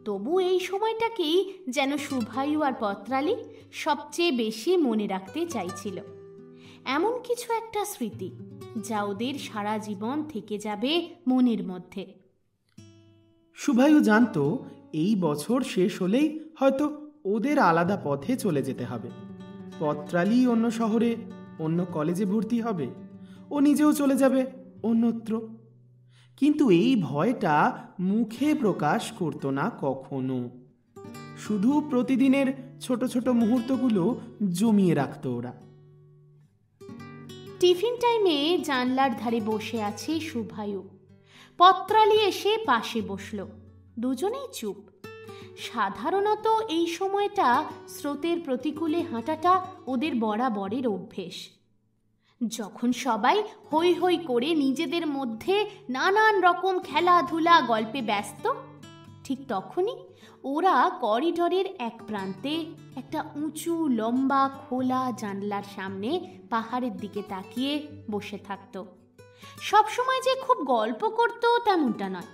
তবু এই সময়টাকেই যেন শুভায়ু আর পত্রালি সবচেয়ে বেশি মনে রাখতে চাইছিল। এমন কিছু একটা স্মৃতি যা ওদের সারা জীবন থেকে যাবে মনের মধ্যে। শুভায়ু জানতো এই বছর শেষ হলেই হয়তো ওদের আলাদা পথে চলে যেতে হবে। পত্রালি অন্য শহরে অন্য কলেজে ভর্তি হবে, ও নিজেও চলে যাবে অন্যত্র। কিন্তু এই ভয়টা মুখে প্রকাশ করতো না কখনো, শুধু প্রতিদিনের ছোট ছোট মুহূর্তগুলো জমিয়ে রাখতো ওরা। টিফিন টাইমে জানলার ধারে বসে আছে শুভায়ু। পত্রালি এসে পাশে বসল। দুজনেই চুপ। সাধারণত এই সময়টা স্রোতের প্রতিকূলে হাঁটাটা ওদের বরাবরের অভ্যেস। যখন সবাই হৈ হৈ করে নিজেদের মধ্যে নানান রকম খেলাধুলা গল্পে ব্যস্ত, ঠিক তখনই ওরা করিডরের এক প্রান্তে একটা উঁচু লম্বা খোলা জানলার সামনে পাহাড়ের দিকে তাকিয়ে বসে থাকত। সবসময় যে খুব গল্প করত তেমনটা নয়,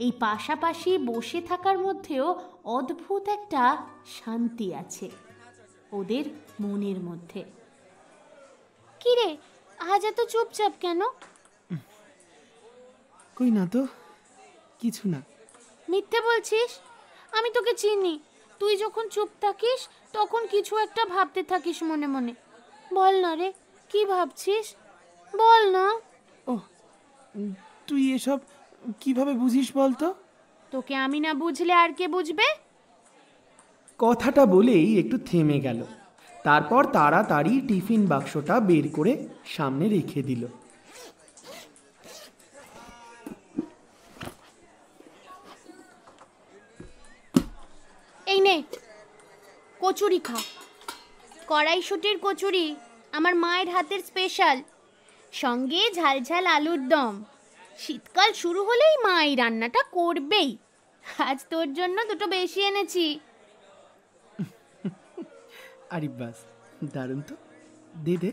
এই পাশাপাশি বসে থাকার মধ্যেও অদ্ভুত একটা শান্তি আছে ওদের মনের মধ্যে। কিরে, আজ এত চুপচাপ কেন? কই না তো, কিছু না। মিথ্যে বলছিস? আমি তোকে চিনি, তুই যখন চুপ থাকিস তখন কিছু একটা ভাবতে থাকিস মনে মনে। বল না রে, কি ভাবছিস? বল না। ও, তুই এসব কিভাবে বুঝিস বলতো? তোকে আমি না বুঝলে আর কে বুঝবে? কথাটা বলেই একটু থেমে গেল। তারপর তাড়াতাড়ি টিফিন বাক্সটা বের করে সামনে রেখে দিল। এই নে, কচুরি খা। কড়াইশুটির কচুরি, আমার মায়ের হাতের স্পেশাল, সঙ্গে ঝাল ঝাল আলুর দম। শীতকাল শুরু হলেই মা এই রান্নাটা করবেই। আজ তোর জন্য দুটো বেশি এনেছি। আরে বাস, দারুণ তো, দে দে।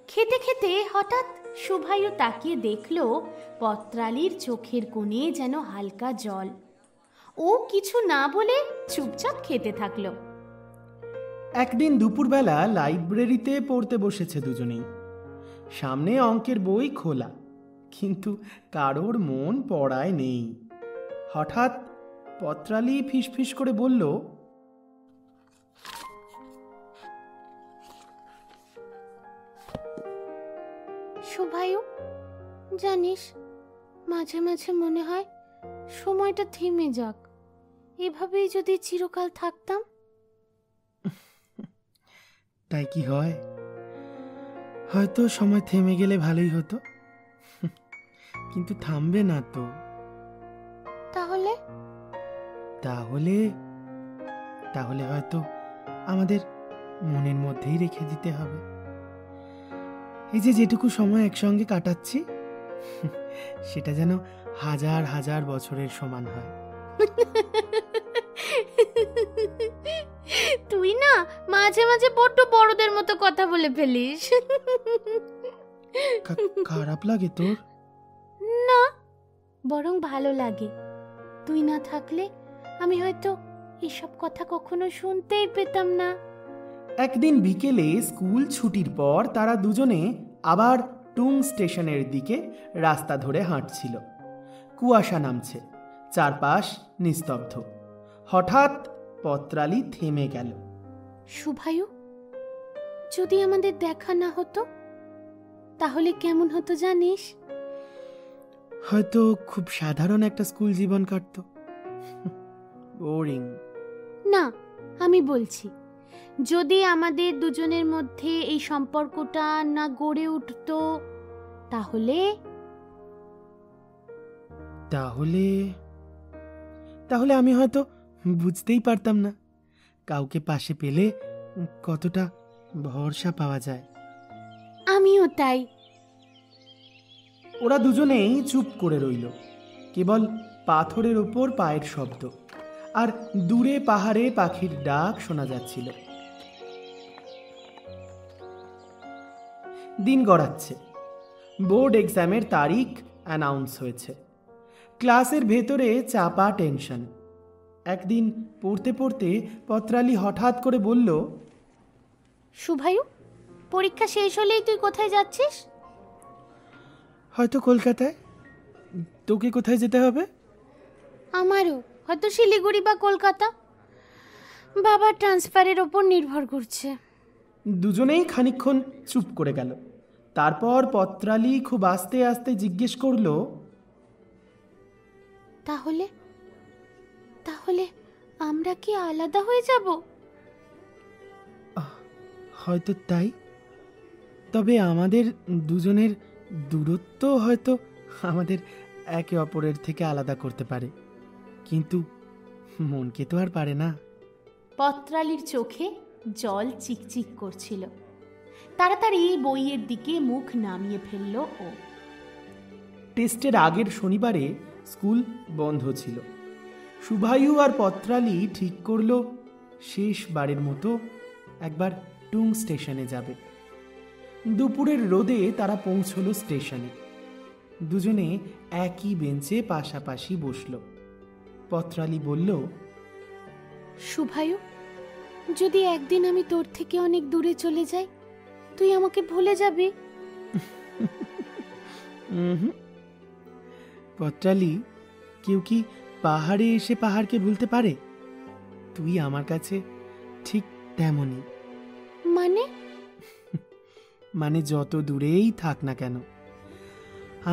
খেতে খেতে হঠাৎ শুভায়ু তাকিয়ে দেখলো পত্রালির চোখের কোণে যেন হালকা জল। ও কিছু না বলে চুপচাপ খেতে থাকলো। একদিন দুপুরবেলা লাইব্রেরিতে পড়তে বসেছে দুজনেই। সামনে অঙ্কের বই খোলা, কিন্তু কারোর মন পড়ায় নেই। হঠাৎ পত্রালি ফিসফিস করে বলল, শুভায়ু, জানিস, মাঝে মাঝে মনে হয় সময়টা থেমে যাক, এভাবেই যদি চিরকাল থাকতাম। তাই কি হয়? হয়তো সময় থেমে গেলে ভালোই হতো, কিন্তু থামবে না তো। তাহলে তাহলে তাহলে হয়তো আমাদের মনের মধ্যেই রেখে দিতে হবে। এই যে যেটুকু সময় একসঙ্গে কাটাচ্ছি, সেটা যেন হাজার হাজার বছরের সমান হয়। তুই না মাঝে মাঝে বড্ড বড়দের মতো কথা বলে ফেলিস। খারাপ লাগে তোর? না, বরং ভালো লাগে। তুই না থাকলে আমি হয়তো এসব কথা কখনো শুনতেই পেতাম না। একদিন বিকেলে স্কুল ছুটির পর তারা দুজনে আবার টুং স্টেশনের দিকে রাস্তা ধরে হাঁটছিল। কুয়াশা নামছে, চারপাশ নিস্তব্ধ। হঠাৎ পত্রালি থেমে গেল। শুভায়ু, যদি আমাদের দেখা না হতো তাহলে কেমন হতো জানিস? হয়তো খুব সাধারণ একটা স্কুল জীবন কাটতো। বোরিং। না, আমি বলছি, যদি আমাদের দুজনের মধ্যে এই সম্পর্কটা না গড়ে উঠতো তাহলে তাহলে তাহলে আমি হয়তো বুঝতেই পারতাম না কাউকে পাশে পেলে কতটা ভরসা পাওয়া যায়। আমিও তাই। ওরা দুজনেই চুপ করে রইল। কেবল পাথরের ওপর পায়ের শব্দ, আর দূরে পাহাড়ে পাখির ডাক শোনা যাচ্ছিল। দিন গড়াচ্ছে। বোর্ড এক্সামের তারিখ অ্যানাউন্স হয়েছে। ক্লাসের ভেতরে চাপা টেনশন। একদিন পড়তে পড়তে পত্রালি হঠাৎ করে বলল, শুভায়ু, পরীক্ষা শেষ হলেই তুই কোথায় যাচ্ছিস? হয়তো কলকাতায়। তোকে কোথায় যেতে হবে? আমারও হয়তো শিলিগুড়ি বা কলকাতা। বাবার ট্রান্সফারের ওপর নির্ভর করছে। দুজনেই খানিকক্ষণ চুপ করে গেল। তারপর পত্রালি খুব আস্তে আস্তে জিজ্ঞেস করল, তাহলে তাহলে আমরা কি আলাদা হয়ে যাব? হয়তো তাই। তবে আমাদের দুজনের দূরত্ব হয়তো আমাদের একে অপরের থেকে আলাদা করতে পারে, কিন্তু মনকে তো আর পারে না। পত্রালির চোখে জল চিকচিক করছিল। তাড়াতাড়ি বইয়ের দিকে মুখ নামিয়ে ফেলল ও। টেস্টের আগের শনিবারে স্কুল বন্ধ ছিল। শুভায়ু আর পত্রালি ঠিক করল শেষবারের মতো একবার টুং স্টেশনে যাবে। দুপুরের রোদে তারা পৌঁছল স্টেশনে। দুজনে একই বেঞ্চে পাশাপাশি বসল। পত্রালি বলল, শুভায়ু, যদি একদিন আমি তোর থেকে অনেক দূরে চলে যাই, তুই আমাকে ভুলে যাবি? পত্রালি, কেউ কি পাহাড়ে এসে পাহাড়কে ভুলতে পারে? তুই আমার কাছে ঠিক তেমনই। মানে যত দূরেই থাক না কেন,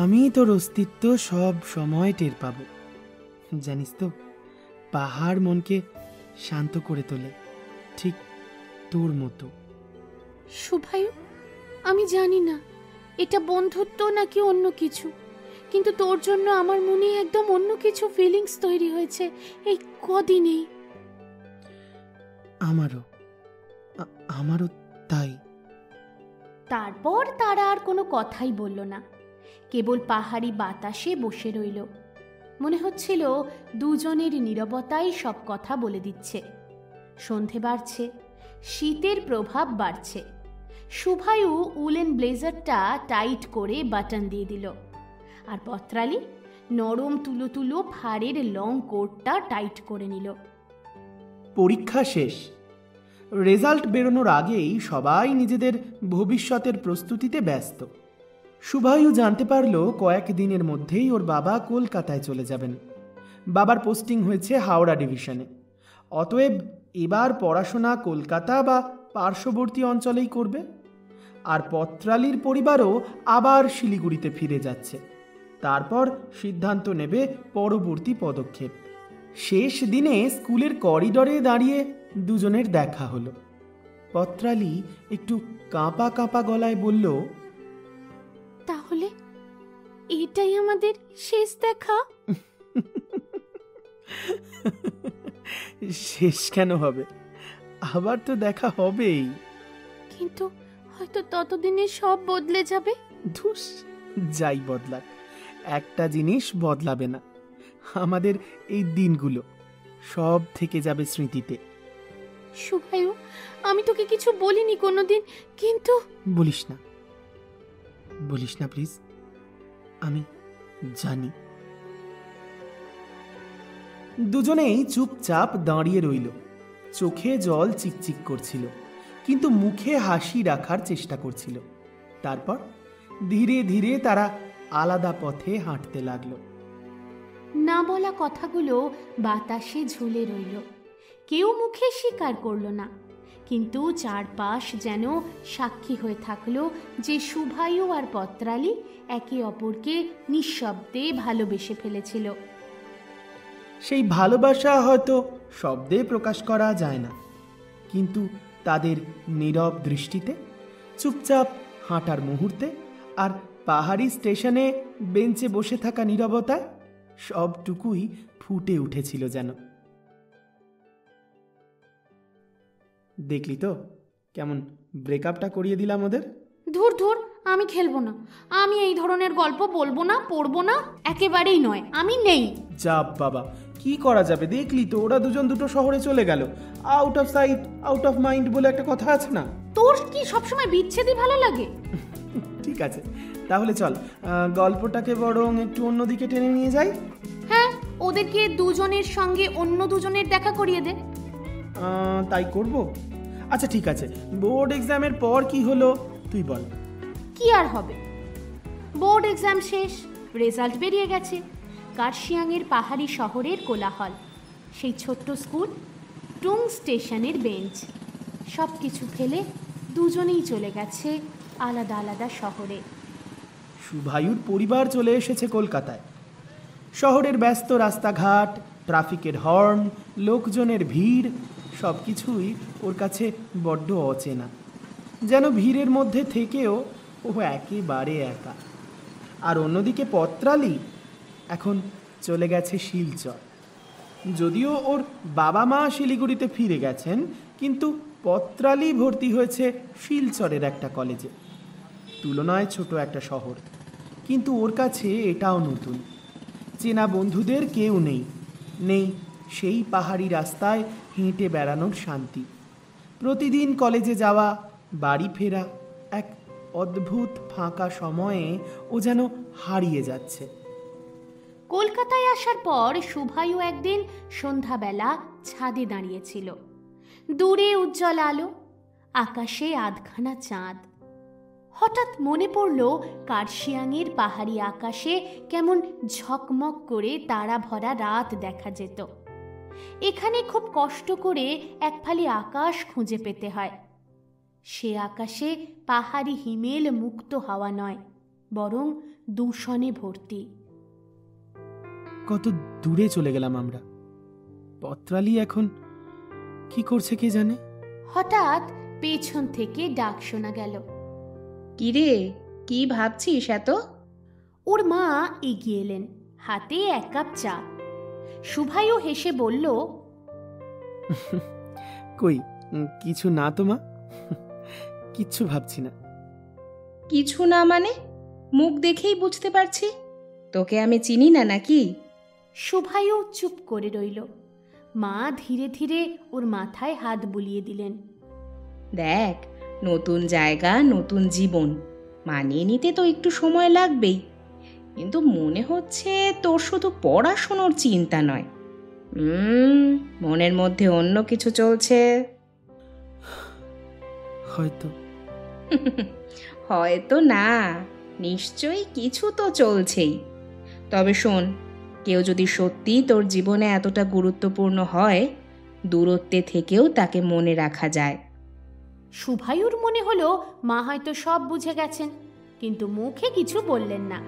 আমি তোর অস্তিত্ব সব সময় টের পাবো। জানিস তো, পাহাড় মনকে শান্ত করে তোলে, ঠিক তোর মতো। শুভায়ু, আমি জানি না এটা বন্ধুত্ব নাকি অন্য কিছু, কিন্তু তোর জন্য আমার মনে একদম অন্য কিছু ফিলিংস তৈরি হয়েছে এই কদিনেই। আমারও তাই। তারপর তারা আর কোনো কথাই বলল না, কেবল পাহাড়ি বাতাসে বসে রইল। মনে হচ্ছিল দুজনের নীরবতাই সব কথা বলে দিচ্ছে। সন্ধে বাড়ছে, শীতের প্রভাব বাড়ছে। শুভায়ু উলেন ব্লেজারটা টাইট করে বাটন দিয়ে দিল, আর পত্রালি নরম তুলো তুলো ফাড়ের লং কোটটা টাইট করে নিল। পরীক্ষা শেষ। রেজাল্ট বেরোনোর আগেই সবাই নিজেদের ভবিষ্যতের প্রস্তুতিতে ব্যস্ত। শুভায়ু জানতে পারল কয়েকদিনের মধ্যেই ওর বাবা কলকাতায় চলে যাবেন। বাবার পোস্টিং হয়েছে হাওড়া ডিভিশনে। অতএব এবার পড়াশোনা কলকাতা বা পার্শ্ববর্তী অঞ্চলেই করবে। আর পত্রালির পরিবারও আবার শিলিগুড়িতে ফিরে যাচ্ছে। তারপর সিদ্ধান্ত নেবে পরবর্তী পদক্ষেপ। শেষ দিনে স্কুলের করিডোরে দাঁড়িয়ে দুজনের দেখা হলো। পত্রালি একটু কাঁপা কাঁপা গলায় বলল, তাহলে এটাই আমাদের শেষ দেখা? শেষ কেন হবে, আবার তো দেখা হবেই। কিন্তু হয়তো ততদিনে সব বদলে যাবে। ধুস, যাই বদলাক, একটা জিনিস বদলাবে না, আমাদের এই দিনগুলো সব থেকে যাবে স্মৃতিতে। শুভায়ু, আমি তোকে কিছু বলিনি কোনোদিন, কিন্তু বলিস না, বলিস না প্লিজ, আমি জানি। দুজনেই চুপচাপ দাঁড়িয়ে রইল। চোখে জল চিকচিক করছিল, কিন্তু মুখে হাসি রাখার চেষ্টা করছিল। তারপর ধীরে ধীরে তারা আলাদা পথে হাঁটতে লাগলো। না বলা কথাগুলো বাতাসে ঝুলে রইল, কেউ মুখে স্বীকার করল না, কিন্তু চারপাশ যেন সাক্ষী হয়ে থাকলো যে শুভায়ু আর পত্রালি একে অপরকে নিঃশব্দে ভালোবেসে ফেলেছিল। সেই ভালোবাসা হয়তো শব্দে প্রকাশ করা যায় না, কিন্তু তাদের নীরব দৃষ্টিতে, চুপচাপ হাঁটার মুহূর্তে আর পাহাড়ি স্টেশনে বেঞ্চে বসে থাকা নীরবতায় সবটুকুই ফুটে উঠেছিল যেন। দেখলি তো কেমন ব্রেকআপটা করিয়ে দিলাম ওদের। ধুর ধুর, আমি খেলবো না, আমি এই ধরনের গল্প বলবো না, পড়বো না, একেবারেই নয়, আমি নেই। যা বাবা, কি করা যাবে, দেখলি তো ওরা দুজন দুটো শহরে চলে গেল। Out of sight out of mind বলে একটা কথা আছে না? তোর কি সবসময় বিচ্ছেদই ভালো লাগে? ঠিক আছে, তাহলে চল গল্পটাকে বরং একটু অন্যদিকে টেনে নিয়ে যাই। হ্যাঁ, ওদেরকে দুজনের সঙ্গে অন্য দুজনের দেখা করিয়ে দে। তাই করব। আচ্ছা ঠিক আছে, বোর্ড এক্সামের পর কি হলো তুই বল। কি আর হবে, বোর্ড এক্সাম শেষ, রেজাল্ট বেরিয়ে গেছে। কার্শিয়াংয়ের পাহাড়ি শহরের কোলাহল, সেই ছোট্ট স্কুল, টুং স্টেশনের বেঞ্চ, সব কিছু ফেলে দুজনেই চলে গেছে আলাদা আলাদা শহরে। শুভায়ুর পরিবার চলে এসেছে কলকাতায়। শহরের ব্যস্ত রাস্তাঘাট, ট্রাফিকের হর্ন, লোকজনের ভিড়, সব কিছুই ওর কাছে বড্ড অচেনা। যেন ভিড়ের মধ্যে থেকেও ও একেবারে একা। আর অন্যদিকে পত্রালি এখন চলে গেছে শিলচর। যদিও ওর বাবা মা শিলিগুড়িতে ফিরে গেছেন, কিন্তু পত্রালি ভর্তি হয়েছে শিলচরের একটা কলেজে। তুলনায় ছোট একটা শহর, কিন্তু ওর কাছে এটাও নতুন। চেনা বন্ধুদের কেউ নেই, নেই সেই পাহাড়ি রাস্তায় হেঁটে বেড়ানোর শান্তি। প্রতিদিন কলেজে যাওয়া, বাড়ি ফেরা, এক অদ্ভুত ফাঁকা সময়ে ও যেন হারিয়ে যাচ্ছে। কলকাতায় আসার পর শুভায়ু একদিন সন্ধ্যাবেলা ছাদে দাঁড়িয়েছিল। দূরে উজ্জ্বল আলো, আকাশে আধখানা চাঁদ। হঠাৎ মনে পড়ল কার্শিয়াংয়ের পাহাড়ি আকাশে কেমন ঝকমক করে তারা ভরা রাত দেখা যেত। এখানে খুব কষ্ট করে এক ফালি আকাশ খুঁজে পেতে হয়। সে আকাশে পাহাড়ি হিমেল মুক্ত হাওয়া নয়, বরং দূষণে ভর্তি। কত দূরে চলে গেলাম আমরা। পত্রালি এখন কি করছে কে জানে। হঠাৎ পেছন থেকে ডাক শোনা গেল। কিরে, কি ভাবছিস এত? ওর মা এগিয়ে এলেন, হাতে এক কাপ চা। শুভায়ু হেসে বলল, কই কিছু না তো মা, কিচ্ছু ভাবছি না। কিছু না মানে? মুখ দেখেই বুঝতে পারছি তোকে আমি চিনি না নাকি? শুভায়ু চুপ করে রইল। মা ধীরে ধীরে ওর মাথায় হাত বুলিয়ে দিলেন। দেখ, নতুন জায়গা, নতুন জীবন, মানিয়ে নিতে তো একটু সময় লাগবেই। কিন্তু মনে হচ্ছে তোর শুধু পড়াশোনার চিন্তা নয়, মনের মধ্যে অন্য কিছু চলছে। হয়তো। হয়তো না, নিশ্চয়ই কিছু তো চলছেই। তবে শোন, কেউ যদি সত্যি তোর জীবনে এতটা গুরুত্বপূর্ণ হয়, দূরত্বে থেকেও তাকে মনে রাখা যায়। শুভায়ুর মনে হলো মা হয়তো সব বুঝে গেছেন, কিন্তু মুখে কিছু বললেন না।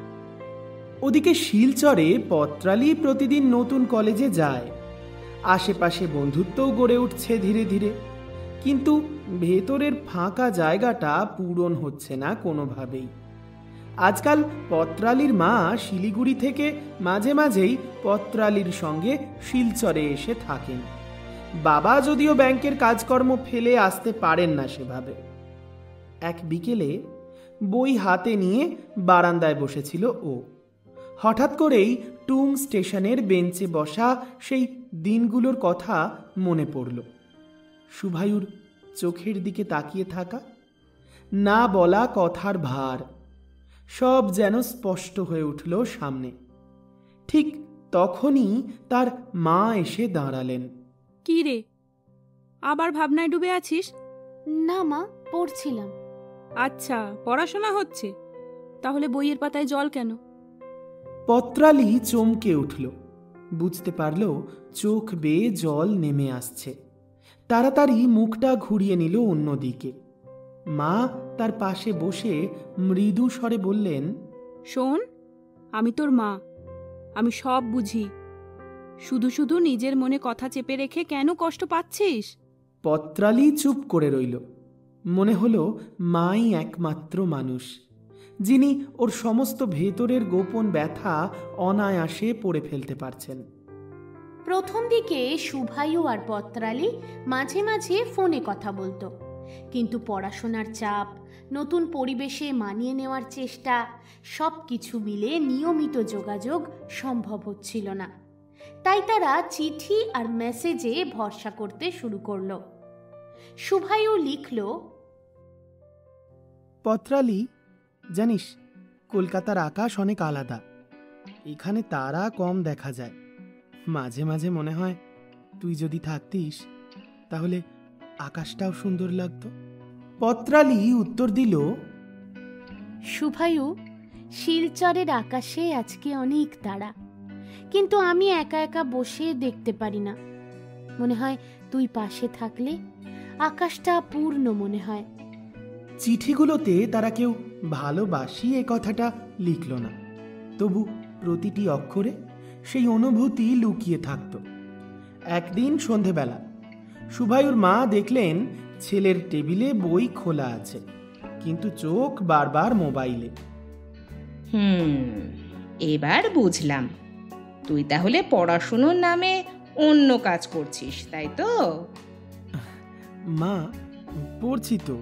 ওদিকে শিলচরে পত্রালি প্রতিদিন নতুন কলেজে যায়, আশেপাশে বন্ধুত্বও গড়ে উঠছে ধীরে ধীরে, কিন্তু ভেতরের ফাঁকা জায়গাটা পূরণ হচ্ছে না কোনোভাবেই। আজকাল পত্রালির মা শিলিগুড়ি থেকে মাঝে মাঝেই পত্রালির সঙ্গে শিলচরে এসে থাকেন। বাবা যদিও ব্যাংকের কাজকর্ম ফেলে আসতে পারেন না সেভাবে। এক বিকেলে বই হাতে নিয়ে বারান্দায় বসেছিল ও। হঠাৎ করেই টুং স্টেশনের বেঞ্চে বসা সেই দিনগুলোর কথা মনে পড়ল। শুভায়ুর চোখের দিকে তাকিয়ে থাকা, না বলা কথার ভার সব যেন স্পষ্ট হয়ে উঠল সামনে। ঠিক তখনই তার মা এসে দাঁড়ালেন। কি রে, আবার ভাবনায় ডুবে আছিস? না মা, পড়ছিলাম। আচ্ছা, পড়াশোনা হচ্ছে, তাহলে বইয়ের পাতায় জল কেন? পত্রালি চমকে উঠল, বুঝতে পারল চোখ বেয়ে জল নেমে আসছে। তাড়াতাড়ি মুখটা ঘুরিয়ে নিল অন্যদিকে। মা তার পাশে বসে মৃদু স্বরে বললেন, শোন, আমি তোর মা, আমি সব বুঝি। শুধু শুধু নিজের মনে কথা চেপে রেখে কেন কষ্ট পাচ্ছিস? পত্রালি চুপ করে রইল। মনে হলো মাই একমাত্র মানুষ যিনি ওর সমস্ত ভেতরের গোপন ব্যথা অনায়াসে পড়ে ফেলতে পারছেন। প্রথম দিকে শুভায়ু আর পত্রালি মাঝে মাঝে ফোনে কথা বলতো, কিন্তু পড়াশোনার চাপ, নতুন পরিবেশে মানিয়ে নেওয়ার চেষ্টা, সব কিছু মিলে নিয়মিত যোগাযোগ সম্ভব হচ্ছিল না। তাই তারা চিঠি আর মেসেজে ভরসা করতে শুরু করলো। শুভায়ু লিখল, পত্রালি, জানিস কলকাতার আকাশ অনেক আলাদা। এখানে তারা কম দেখা যায়। মাঝে মাঝে মনে হয় তুই যদি থাকতিস তাহলে আকাশটাও সুন্দর লাগতো। পত্রালি উত্তর দিল, শুভায়ু, শিলচরের আকাশে আজকে অনেক তারা, কিন্তু আমি একা একা বসে দেখতে পারি না। মনে হয় তুই পাশে থাকলে আকাশটা পূর্ণ মনে হয়। চিঠিগুলোতে তারা কেউ ভালোবাসি এ কথাটা লিখল না, তবু প্রতিটি অক্ষরে সেই অনুভূতি লুকিয়ে থাকত। একদিন সন্ধেবেলা শুভায়ুর মা দেখলেন ছেলের টেবিলে বই খোলা আছে, কিন্তু চোখ বারবার মোবাইলে। এবার বুঝলাম, তুই তাহলে পড়াশুনোর নামে অন্য কাজ করছিস, তাই তো? মা, পড়ছি তো।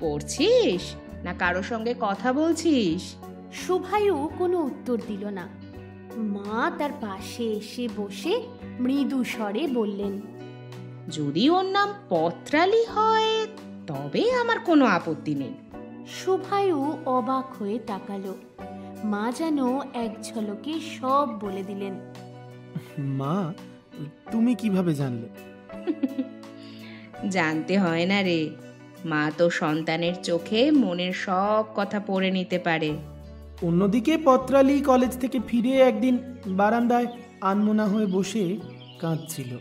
পড়ছিস না কারো সঙ্গে কথা বলছিস? শুভায়ু কোনো উত্তর দিল না। মা তার পাশে এসে বসে মৃদু স্বরে বললেন, যদি ওর নাম পত্রালি হয় তবে আমার কোনো আপত্তি নেই। শুভায়ু অবাক হয়ে তাকালো। মা যেন এক ঝলকে সব বলে দিলেন। মা, তুমি কিভাবে জানলে? জানতে হয় না রে, মা তো সন্তানের চোখে মনের সব কথা পড়ে নিতে পারে। অন্যদিকে পত্রালি কলেজ থেকে ফিরে একদিন বারান্দায় আনমনা হয়ে বসে কাঁদছিল,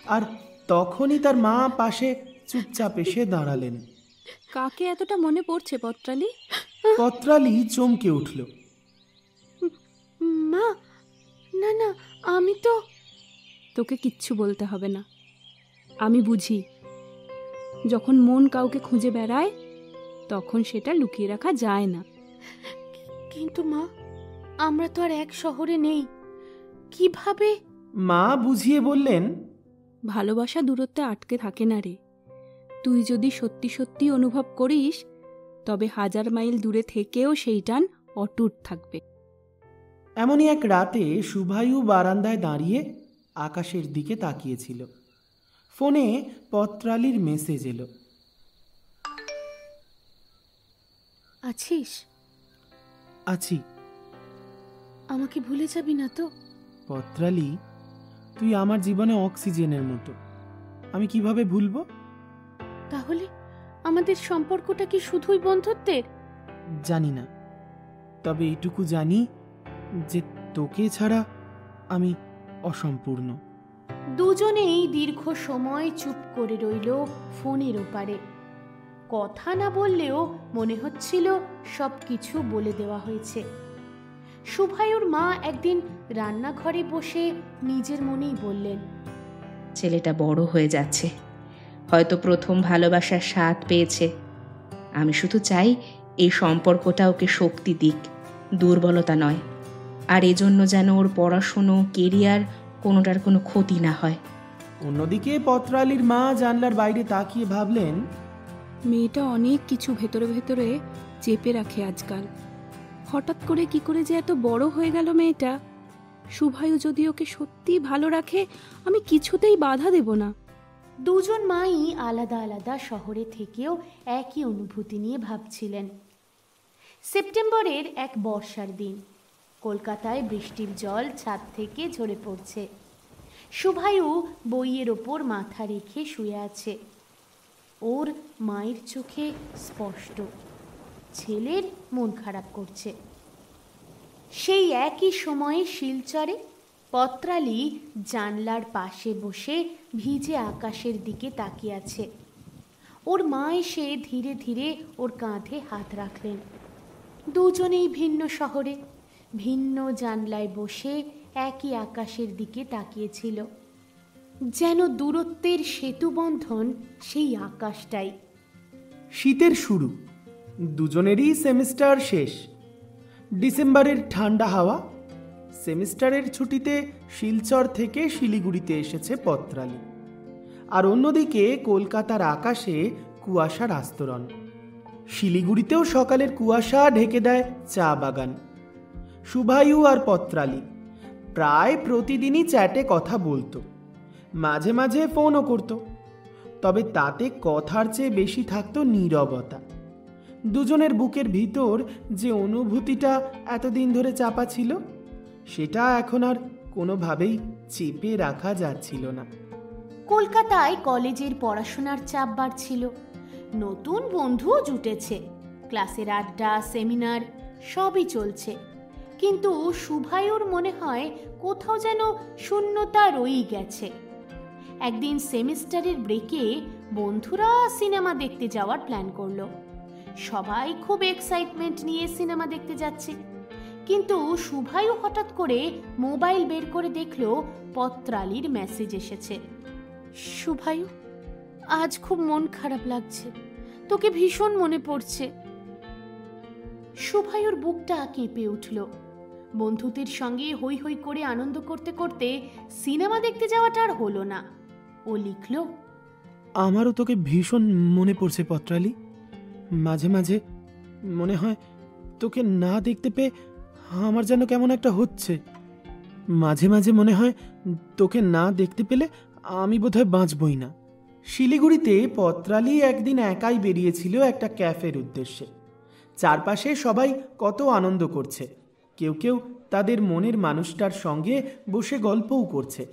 আর তখনই তার মা পাশে চুপচাপ এসে দাঁড়ালেন। কাকে এতটা মনে পড়ছে পত্রালি? পত্রালি চমকে উঠল। মা, না না, আমি তো। তোকে কিচ্ছু বলতে হবে না, আমি বুঝি। যখন মন কাউকে খুঁজে বেড়ায় তখন সেটা লুকিয়ে রাখা যায় না। কিন্তু মা, আমরা তো আর এক শহরে নেই, কিভাবে? মা বুঝিয়ে বললেন, ভালোবাসা দূরত্বে আটকে থাকে না রে। তুই যদি সত্যি সত্যি অনুভব করিস তবে 1000 মাইল দূরে থেকেও সেই টান অটুট থাকবে। এমনই এক রাতে শুভায়ু বারান্দায় দাঁড়িয়ে আকাশের দিকে তাকিয়েছিল। ফোনে পত্রালির মেসেজ এলো। আছিস? আছি। আমাকে ভুলে যাবি না তো? পত্রালি, তুই আমার জীবনে অক্সিজেনের মতো, আমি কিভাবে ভুলবো? তাহলে আমাদের সম্পর্কটা কি শুধুই বন্ধুত্বের? জানি না, তবে এটুকু জানি যে তোকে ছাড়া আমি অসম্পূর্ণ। দুজনেই দীর্ঘ সময় চুপ করে রইল ফোনের ওপারে। কথা না বললেও মনে হচ্ছিল সব কিছু বলে দেওয়া হয়েছে। শুভায়ুর মা একদিন রান্নাঘরে বসে নিজের মনেই বললেন, ছেলেটা বড় হয়ে যাচ্ছে, হয়তো প্রথম ভালোবাসার স্বাদ পেয়েছে। আমি শুধু চাই এই সম্পর্কটা ওকে শক্তি দিক, দুর্বলতা নয়। আর এজন্য যেন ওর পড়াশুনো, কেরিয়ার কোনোটার কোনো ক্ষতি না হয়। অন্যদিকে পত্রালীর মা জানলার বাইরে তাকিয়ে ভাবলেন, মেয়েটা অনেক কিছু ভেতরে ভেতরে চেপে রাখে আজকাল। হঠাৎ করে কি করে যে এত বড় হয়ে গেল মেয়েটা। শুভায়ু যদি ওকে সত্যি ভালো রাখে, আমি কিছুতেই বাধা দেব না। দুজন মাই আলাদা আলাদা শহরে থেকেও একই অনুভূতি নিয়ে ভাবছিলেন। সেপ্টেম্বরের এক বর্ষার দিন, কলকাতায় বৃষ্টির জল ছাদ থেকে ঝরে পড়ছে। শুভায়ু বইয়ের ওপর মাথা রেখে শুয়ে আছে। ওর মায়ের চোখে স্পষ্ট ছেলের মন খারাপ করছে। সেই একই সময়ে শিলচরে পত্রালী জানলার পাশে বসে ভিজে আকাশের দিকে তাকিয়ে আছে। ওর মা এসে ধীরে ধীরে ওর কাঁধে হাত রাখলেন। দুজনেই ভিন্ন শহরে, ভিন্ন জানলায় বসে একই আকাশের দিকে তাকিয়েছিল। যেন দূরত্বের সেতুবন্ধন সেই আকাশটাই। শীতের শুরু, দুজনেরই সেমিস্টার শেষ। ডিসেম্বরের ঠান্ডা হাওয়া। সেমিস্টারের ছুটিতে শিলচর থেকে শিলিগুড়িতে এসেছে পত্রালী। আর অন্যদিকে কলকাতার আকাশে কুয়াশার আস্তরণ। শিলিগুড়িতেও সকালের কুয়াশা ঢেকে দেয় চা বাগান। শুভায়ু আর পত্রালী প্রায় প্রতিদিনই চ্যাটে কথা বলতো, মাঝে মাঝে ফোনও করত। তবে তাতে কথার চেয়ে বেশি থাকতো নীরবতা। দুজনের বুকের ভিতর যে অনুভূতিটা এতদিন ধরে চাপা ছিল, সেটা এখন আর কোনোভাবেই চেপে রাখা যাচ্ছিল না। কলকাতায় কলেজের পড়াশোনার চাপ বাড়ছিল। নতুন বন্ধুও জুটেছে, ক্লাসের আড্ডা, সেমিনার সবই চলছে। কিন্তু শুভায়ুর মনে হয় কোথাও যেন শূন্যতা রয়েই গেছে। একদিন সেমিস্টারের ব্রেকে বন্ধুরা সিনেমা দেখতে যাওয়ার প্ল্যান করলো। সবাই খুব এক্সাইটমেন্ট নিয়ে সিনেমা দেখতে যাচ্ছে। কিন্তু শুভায়ু হঠাৎ করে মোবাইল বের করে দেখলো পত্রালীর মেসেজ এসেছে। শুভায়ু, আজ খুব মন খারাপ লাগছে, তোকে ভীষণ মনে পড়ছে। শুভায়ুর বুকটা কেঁপে উঠল। বন্ধুদের সঙ্গে হই হই করে আনন্দ করতে করতে সিনেমা দেখতে যাওয়াটা আর হলো না। ও লিখল, আমারও তোকে ভীষণ মনে পড়ছে পত্রালী। মাঝে মাঝে মনে হয় তোকে না দেখতে পেয়ে আমার যেন কেমন একটা হচ্ছে। মাঝে মাঝে মনে হয় তোকে না দেখতে পেলে আমি বোধহয় বাঁচবই না। শিলিগুড়িতে পত্রালী একদিন একাই বেরিয়েছিল একটা ক্যাফের উদ্দেশ্যে। চারপাশে সবাই কত আনন্দ করছে, কেউ কেউ তাদের মনের মানুষটার সঙ্গে বসে গল্পও করছে।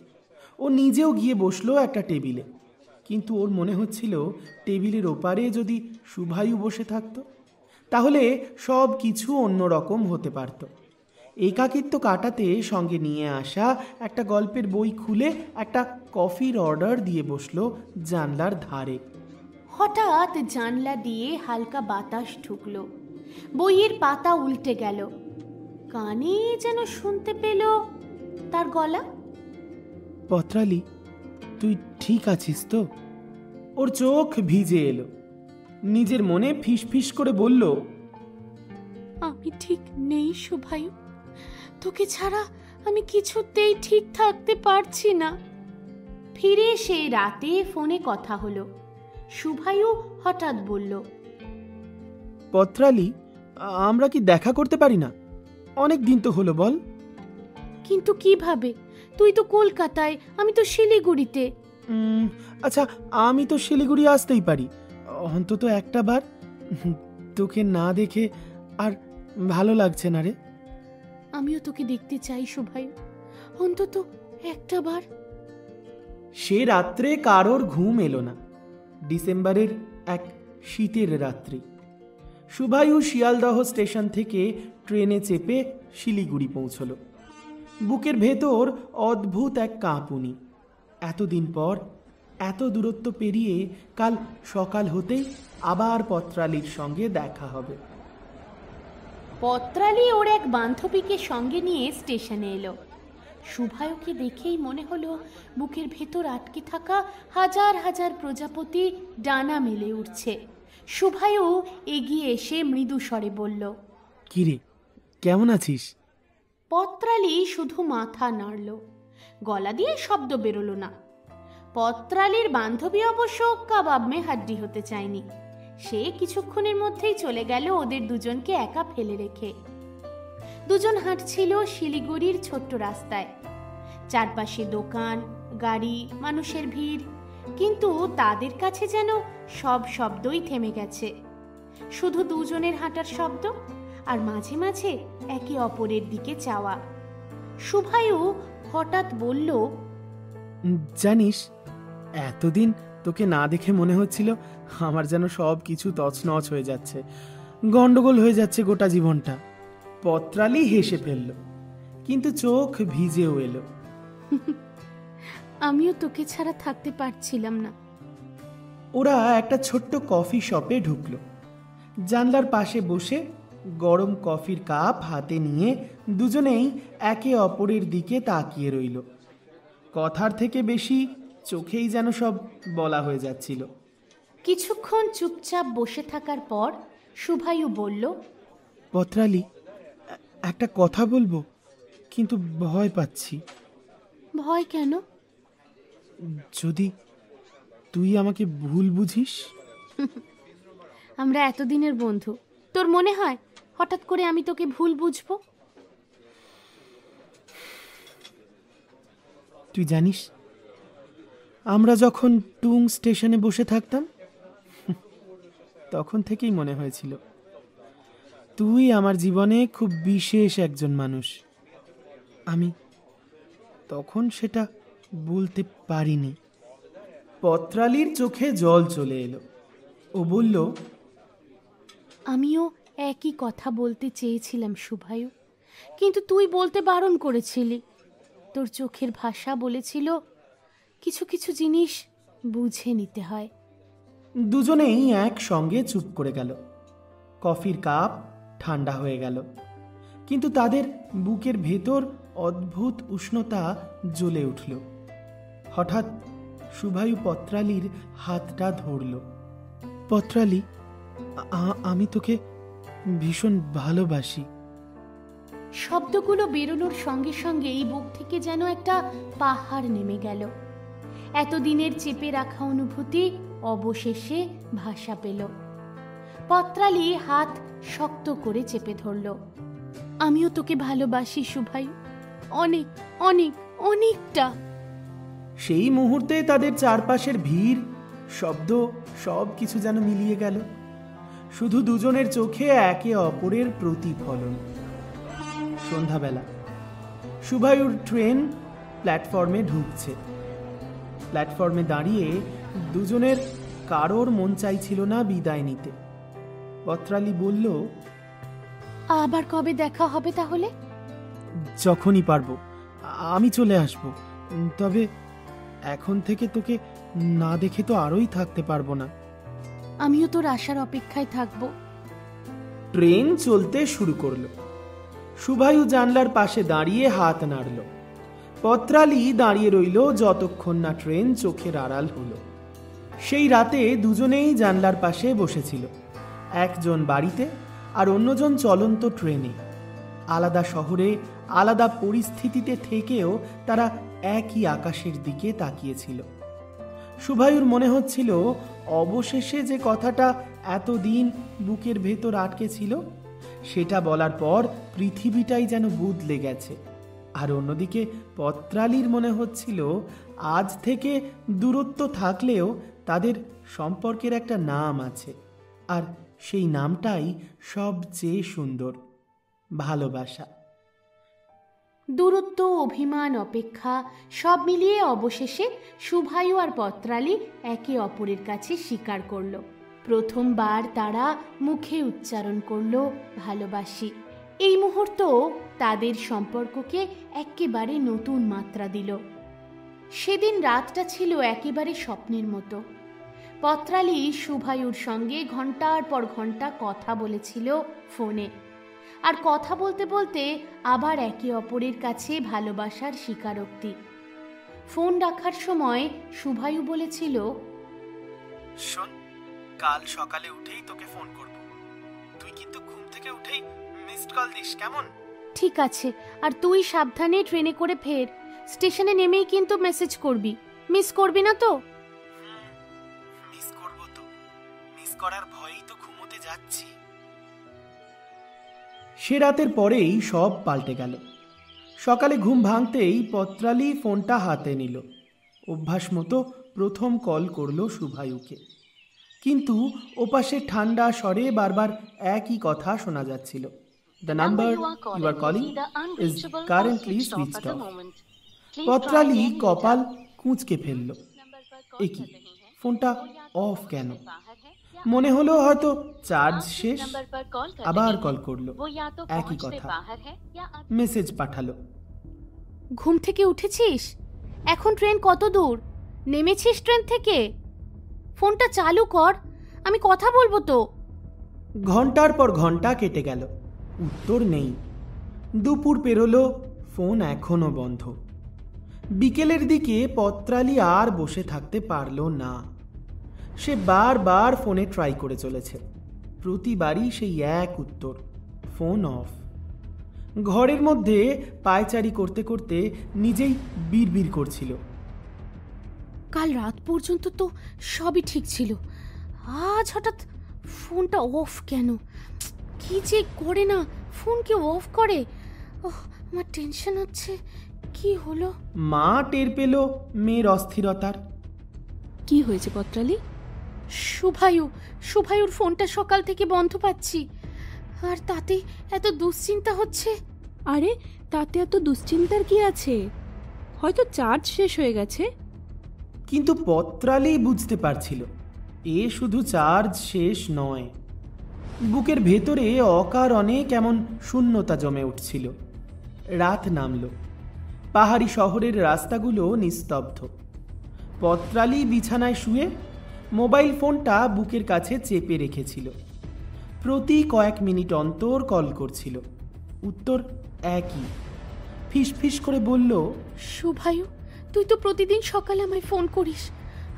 ও নিজেও গিয়ে বসলো একটা টেবিলে, কিন্তু ওর মনে হচ্ছিল টেবিলের ওপারে যদি শুভায়ু বসে থাকতো, তাহলে সব কিছু অন্যরকম হতে পারত। একাকিত্ব কাটাতে সঙ্গে নিয়ে আসা একটা গল্পের বই খুলে একটা কফির অর্ডার দিয়ে বসলো জানলার ধারে। হঠাৎ জানলা দিয়ে হালকা বাতাস ঢুকলো, বইয়ের পাতা উল্টে গেল। কানে যেন শুনতে পেল তার গলা। পত্রালী, তুই ঠিক আছিস তো? ওর চোখ ভিজে এলো। নিজের মনে ফিসফিস করে বলল, আমি ঠিক নেই শুভায়ু, তোকে ছাড়া আমি কিছুতেই ঠিক থাকতে পারছি না। ফিরে এসে রাতে ফোনে কথা হলো। শুভায়ু হঠাৎ বলল, পত্রালী, আমরা কি দেখা করতে পারি না? অনেক দিন তো হলো, বল। কিন্তু কিভাবে? তুই তো কলকাতায়, আমি তো শিলিগুড়িতে। আচ্ছা, আমি তো শিলিগুড়ি আসতেই পারি, অন্তত একটা বার। তোকে না দেখে আর ভালো লাগছে না রে। আমিও তোকে দেখতে চাই শুভায়ু, অন্তত একটা বার। সে রাত্রে কারোর ঘুম এলো না। ডিসেম্বরের এক শীতের রাত্রি। শুভায়ু শিয়ালদহ স্টেশন থেকে ট্রেনে চেপে শিলিগুড়ি পৌঁছল। বুকের ভেতর অদ্ভুত এক কাঁপুনি। এতদিন পর এত দূরত্ব পেরিয়ে কাল সকাল হতেই আবার পত্রালীর সঙ্গে দেখা হবে। পত্রালী ওর এক বান্ধবীকে সঙ্গে নিয়ে স্টেশনে এলো। শুভায়ুকে দেখেই মনে হলো বুকের ভেতর আটকে থাকা হাজার হাজার প্রজাপতি ডানা মেলে উঠছে। শুভায়ু এগিয়ে এসে মৃদু স্বরে বলল, কিরে, কেমন আছিস? পত্রালি শুধু মাথা নাড়ল, গলা দিয়ে শব্দ বেরোলো না। পত্রালির বান্ধবী অবশ্য কাবাব মে হাড্ডি হতে চায়নি। সে কিছুক্ষণের মধ্যেই চলে গেল ওদের দুজনকে একা ফেলে রেখে। দুজন হাঁটছিল শিলিগুড়ির ছোট্ট রাস্তায়। চারপাশে দোকান, গাড়ি, মানুষের ভিড়, কিন্তু তাদের কাছে যেন সব শব্দই থেমে গেছে। শুধু দুজনের হাঁটার শব্দ আর মাঝে মাঝে একে অপরের দিকে চাওয়া। শুভায়ু হঠাৎ বলল, জানিস, এতদিন তোকে না দেখে মনে হচ্ছিল আমার যেন সব কিছু তছনছ হয়ে যাচ্ছে, গন্ডগোল হয়ে যাচ্ছে গোটা জীবনটা। পত্রালি হেসে ফেলল, কিন্তু চোখ ভিজেও এলো। আমিও তোকে ছাড়া থাকতে পারছিলাম না। ওরা একটা ছোট্ট কফি শপে ঢুকলো। জানলার পাশে বসে গরম কফির কাপ হাতে নিয়ে দুজনেই একে অপরের দিকে তাকিয়ে রইল। কথার থেকে বেশি চোখেই যেন সব বলা হয়ে যাচ্ছিল। কিছুক্ষণ চুপচাপ বসে থাকার পর শুভায়ু বলল, পত্রালি, একটা কথা বলবো, কিন্তু ভয় পাচ্ছি। ভয় কেন? যদি তুই আমাকে ভুল বুঝিস। আমরা এতদিনের বন্ধু, তোর মনে হয় হঠাৎ করে আমি তোকে ভুল বুঝবো? তুই জানিস, আমরা যখন টুং স্টেশনে বসে থাকতাম তখন থেকেই মনে হয়েছিল তুই আমার জীবনে খুব বিশেষ একজন মানুষ। আমি তখন সেটা বলতে পারিনি। পত্রালির চোখে জল চলে এলো। ও বলল, আমিও একই কথা বলতে চেয়েছিলাম শুভায়ু, কিন্তু তুই বলতে বারণ করেছিলি। তোর চোখের ভাষা বলেছিল কিছু কিছু জিনিস বুঝে নিতে হয়। দুজনেই একসঙ্গে চুপ করে গেল। কফির কাপ ঠান্ডা হয়ে গেল, কিন্তু তাদের বুকের ভেতর অদ্ভুত উষ্ণতা জ্বলে উঠল। হঠাৎ শুভায়ু পত্রালির হাতটা ধরল। পত্রালি, আমি তোকে ভীষণ ভালোবাসি। শব্দগুলো বেরোনোর সঙ্গে সঙ্গে এই বুক থেকে যেন একটা পাহাড় নেমে গেল। এতদিনের চেপে রাখা অনুভূতি অবশেষে ভাষা পেল। পত্রালি হাত শক্ত করে চেপে ধরল। আমিও তোকে ভালোবাসি শুভায়ু, অনেক অনেক অনেকটা। সেই মুহূর্তে তাদের চারপাশের ভিড়, শব্দ, সব কিছু যেন মিলিয়ে গেল। শুধু দুজনের চোখে একে অপরের প্রতিফলন। সন্ধ্যাবেলা শুভায়ুর ট্রেন প্ল্যাটফর্মে ঢুকছে। প্ল্যাটফর্মে দাঁড়িয়ে দুজনের কারোর মন চাইছিল না বিদায় নিতে। পত্রালি বলল, আবার কবে দেখা হবে তাহলে? যখনই পারবো আমি চলে আসব, তবে এখন থেকে তোকে না দেখে তো আরোই থাকতে পারবো না। আমিও তোর আসার অপেক্ষায় থাকবো। ট্রেন চলতে শুরু করলো। শুভায়ু জানলার পাশে দাঁড়িয়ে হাত নাড়ল। পত্রালি দাঁড়িয়ে রইল যতক্ষণ না ট্রেন চোখের আড়াল হলো। সেই রাতে দুজনেই জানলার পাশে বসেছিল, একজন বাড়িতে আর অন্যজন চলন্ত ট্রেনে। আলাদা শহরে, আলাদা পরিস্থিতিতে থেকেও তারা একই আকাশের দিকে তাকিয়েছিল। শুভায়ুর মনে হচ্ছিল অবশেষে যে কথাটা এতদিন বুকের ভেতর আটকে ছিল সেটা বলার পর পৃথিবীটাই যেন বদলে গেছে। আর অন্যদিকে পত্রালির মনে হচ্ছিল আজ থেকে দূরত্ব থাকলেও তাদের সম্পর্কের একটা নাম আছে, আর সেই নামটাই সবচেয়ে সুন্দর, ভালোবাসা। দূরত্ব, অভিমান, অপেক্ষা সব মিলিয়ে অবশেষে শুভায়ু আর পত্রালি একে অপরের কাছে স্বীকার করল। প্রথমবার তারা মুখে উচ্চারণ করল ভালোবাসি। এই মুহূর্ত তাদের সম্পর্ককে একেবারে নতুন মাত্রা দিল। সেদিন রাতটা ছিল একেবারে স্বপ্নের মতো। পত্রালি শুভায়ুর সঙ্গে ঘন্টার পর ঘন্টা কথা বলেছিল ফোনে, আর কথা বলতে বলতে আবার একে অপরের কাছে ভালোবাসার স্বীকারোক্তি। ফোন রাখার সময় শুভায়ু বলেছিল, শোন, কাল সকালে উঠেই তোকে ফোন করব, তুই কিন্তু ঘুম থেকে উঠেই মিসড কল দিস, কেমন? ঠিক আছে, আর তুই সাবধানে ট্রেনে করে ফের, স্টেশনে নেমেই কিন্তু মেসেজ করবি, মিস করবি না তো? মিস করব তো, মিস করার ভয়েই তো ঘুমোতে যাচ্ছি। সে রাতের পরেই সব পাল্টে গেল। সকালে ঘুম ভাঙতেই পত্রালি ফোনটা হাতে নিল। অভ্যাস মতো প্রথম কল করলো শুভায়ুকে, কিন্তু ওপাশে ঠান্ডা স্বরে বারবার একই কথা শোনা যাচ্ছিল, the number you are calling is currently switched off. Patrali কপাল কুঁচকে ফেলল। একি, ফোনটা অফ কেন? মনে হলো হয়তো চার্জ শেষ। আবার কল করলো, একই কথা। মেসেজ পাঠালো, ঘুম থেকে উঠেছিস? এখন ট্রেন কত দূর? নেমেছিস ট্রেন থেকে? ফোনটা চালু কর, আমি কথা বলবো তো। ঘন্টার পর ঘন্টা কেটে গেল, উত্তর নেই। দুপুর পেরোলো, ফোন এখনো বন্ধ। বিকেলের দিকে পত্রালি আর বসে থাকতে পারল না। সে বারবার ফোনে ট্রাই করে চলেছে, প্রতিবারই সেই এক উত্তর, ফোন অফ। ঘরের মধ্যে পায়চারি করতে করতে নিজেই বিড়বিড় করছিল, কাল রাত পর্যন্ত তো সবই ঠিক ছিল, আজ হঠাৎ ফোনটা অফ কেন? কি যে করে না, ফোন কি অফ করে? ওহ, আমার টেনশন হচ্ছে, কি হলো? মা টের পেল মেয়ের অস্থিরতার। কি হয়েছে পত্রালি? শুভায়ুর ফোনটা সকাল থেকে বন্ধ পাচ্ছি, আর তাতে এত দুশ্চিন্তা হচ্ছে। আরে, তাতে এত দুশ্চিন্তার কি আছে? হয়তো চার্জ শেষ হয়ে গেছে। কিন্তু পত্রালি বুঝতে পারছিল এ শুধু চার্জ শেষ নয়। বুকের ভেতরে অকারণে কেমন শূন্যতা জমে উঠছিল। রাত নামল, পাহাড়ি শহরের রাস্তাগুলো নিস্তব্ধ। পত্রালি বিছানায় শুয়ে মোবাইল ফোনটা বুকের কাছে চেপে রেখেছিল। প্রতি কয়েক মিনিট অন্তর কল করছিল, উত্তর একই। ফিসফিস করে বলল, শুভায়ু, তুই তো প্রতিদিন সকালে আমায় ফোন করিস,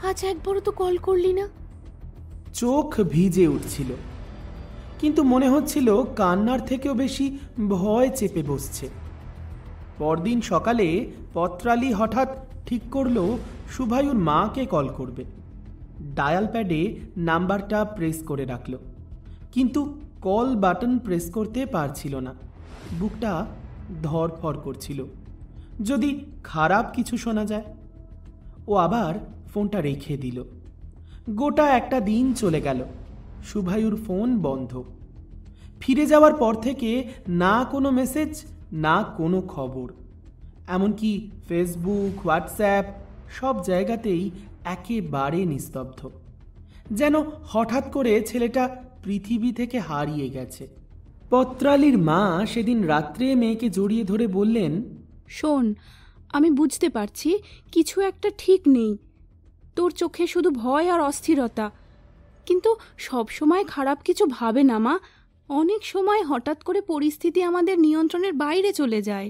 আজ একবারও তো কল করলি না। চোখ ভিজে উঠছিল, কিন্তু মনে হচ্ছিল কান্নার থেকেও বেশি ভয় চেপে বসছে। পরদিন সকালে পত্রালি হঠাৎ ঠিক করলো শুভায়ুর মাকে কল করবে। ডায়াল প্যাডে নাম্বারটা প্রেস করে রাখল, কিন্তু কল বাটন প্রেস করতে পারছিল না। বুকটা ধড়ফড় করছিল, যদি খারাপ কিছু শোনা যায়। ও আবার ফোনটা রেখে দিল। গোটা একটা দিন চলে গেল, শুভায়ুর ফোন বন্ধ। ফিরে যাওয়ার পর থেকে না কোনো মেসেজ, না কোনো খবর। এমনকি ফেসবুক, হোয়াটসঅ্যাপ সব জায়গাতেই একেবারে নিস্তব্ধ, যেন হঠাৎ করে ছেলেটা পৃথিবী থেকে হারিয়ে গেছে। পত্রালির মা সেদিন রাত্রে মেয়েকে জড়িয়ে ধরে বললেন, শোন, আমি বুঝতে পারছি কিছু একটা ঠিক নেই। তোর চোখে শুধু ভয় আর অস্থিরতা, কিন্তু সব সময় খারাপ কিছু ভাবে না মা। অনেক সময় হঠাৎ করে পরিস্থিতি আমাদের নিয়ন্ত্রণের বাইরে চলে যায়।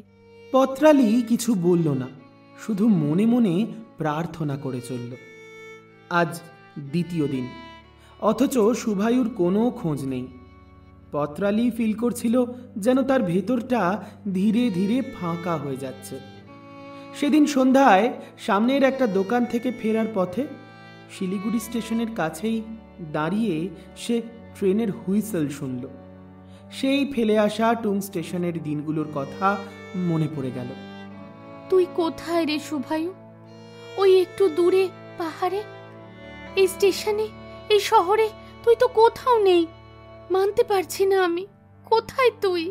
পত্রালি কিছু বলল না, শুধু মনে মনে প্রার্থনা করে চলল। আজ দ্বিতীয় দিন, অথচ শুভায়ুর কোনো খোঁজ নেই। পত্রালি ফিল করছিল যেন তার ভেতরটা ধীরে ধীরে ফাঁকা হয়ে যাচ্ছে। সেদিন সন্ধ্যায় সামনের একটা দোকান থেকে ফেরার পথে শিলিগুড়ি স্টেশনের কাছেই দাঁড়িয়ে সে ট্রেনের হুইসেল শুনল। সেই ফেলে আসা টুং স্টেশনের দিনগুলোর কথা মনে পড়ে গেল। তুই কোথায় রে শুভায়ু? ওই একটু দূরে পাহাড়ে, এই স্টেশনে, এই শহরে তুই তো কোথাও নেই। মানতে পারছি না আমি, কোথায় তুই,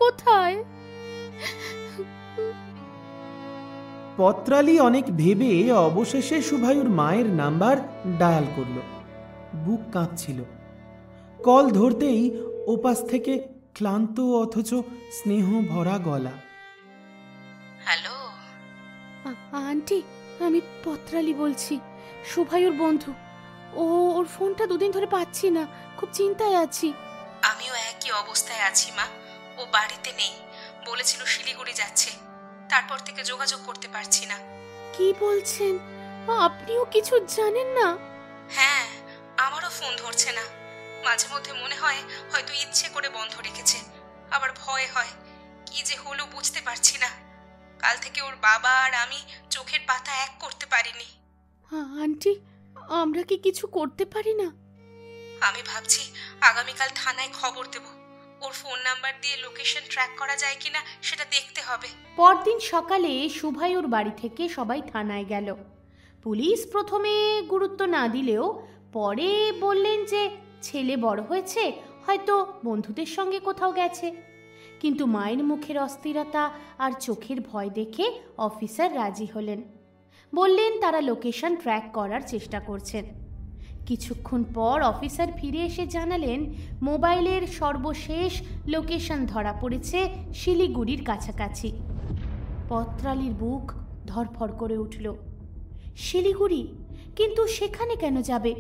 কোথায়? পত্রালি অনেক ভেবে অবশেষে শুভায়ুর মায়ের নাম্বার ডায়াল করল। বুক কাঁপছিল। কল ধরতেই ওপাশ থেকে ক্লান্ত অথচ স্নেহ ভরা গলা। হ্যালো আন্টি, আমি পত্রালি বলছি, শুভায়ুর বন্ধু। ওর ফোনটা দুদিন ধরে পাচ্ছি না, খুব চিন্তায় আছি। আমিও একই অবস্থায় আছি মা। ও বাড়িতে নেই, বলেছিল শিলিগুড়ি যাচ্ছে। তারপর থেকে যোগাযোগ করতে পারছি না। কি বলছেন? আপনিও কিছু জানেন না? হ্যাঁ, আমারও ফোন ধরছে না। মাঝে মধ্যে মনে হয় হয়তো ইচ্ছে করে বন্ধ রেখেছে, আবার ভয় হয়। কি যে হলো বুঝতে পারছি না। কাল থেকে ওর বাবা আর আমি চোখের পাতা এক করতে পারিনি। আন্টি, আমরা কি কিছু করতে পারি না? আমি ভাবছি আগামীকাল থানায় খবর দেব। ওর ফোন নাম্বার দিয়ে লোকেশন ট্র্যাক করা যায় কিনা সেটা দেখতে হবে। পরদিন সকালে শুভায়ুর বাড়ি থেকে সবাই থানায় গেল। পুলিশ প্রথমে গুরুত্ব না দিলেও পরে বললেন যে ছেলে বড় হয়েছে, হয়তো বন্ধুদের সঙ্গে কোথাও গেছে। কিন্তু মায়ের মুখের অস্থিরতা আর চোখের ভয় দেখে অফিসার রাজি হলেন। বললেন তারা লোকেশন ট্র্যাক করার চেষ্টা করছেন। কিছুক্ষণ পর অফিসার ফিরে এসে জানালেন মোবাইলের সর্বশেষ লোকেশন ধরা পড়েছে শিলিগুড়ির কাছাকাছি। পত্রালীর বুক ধরফর করে উঠল। শিলিগুড়ি? কিন্তু সেখানে কেন যাবে?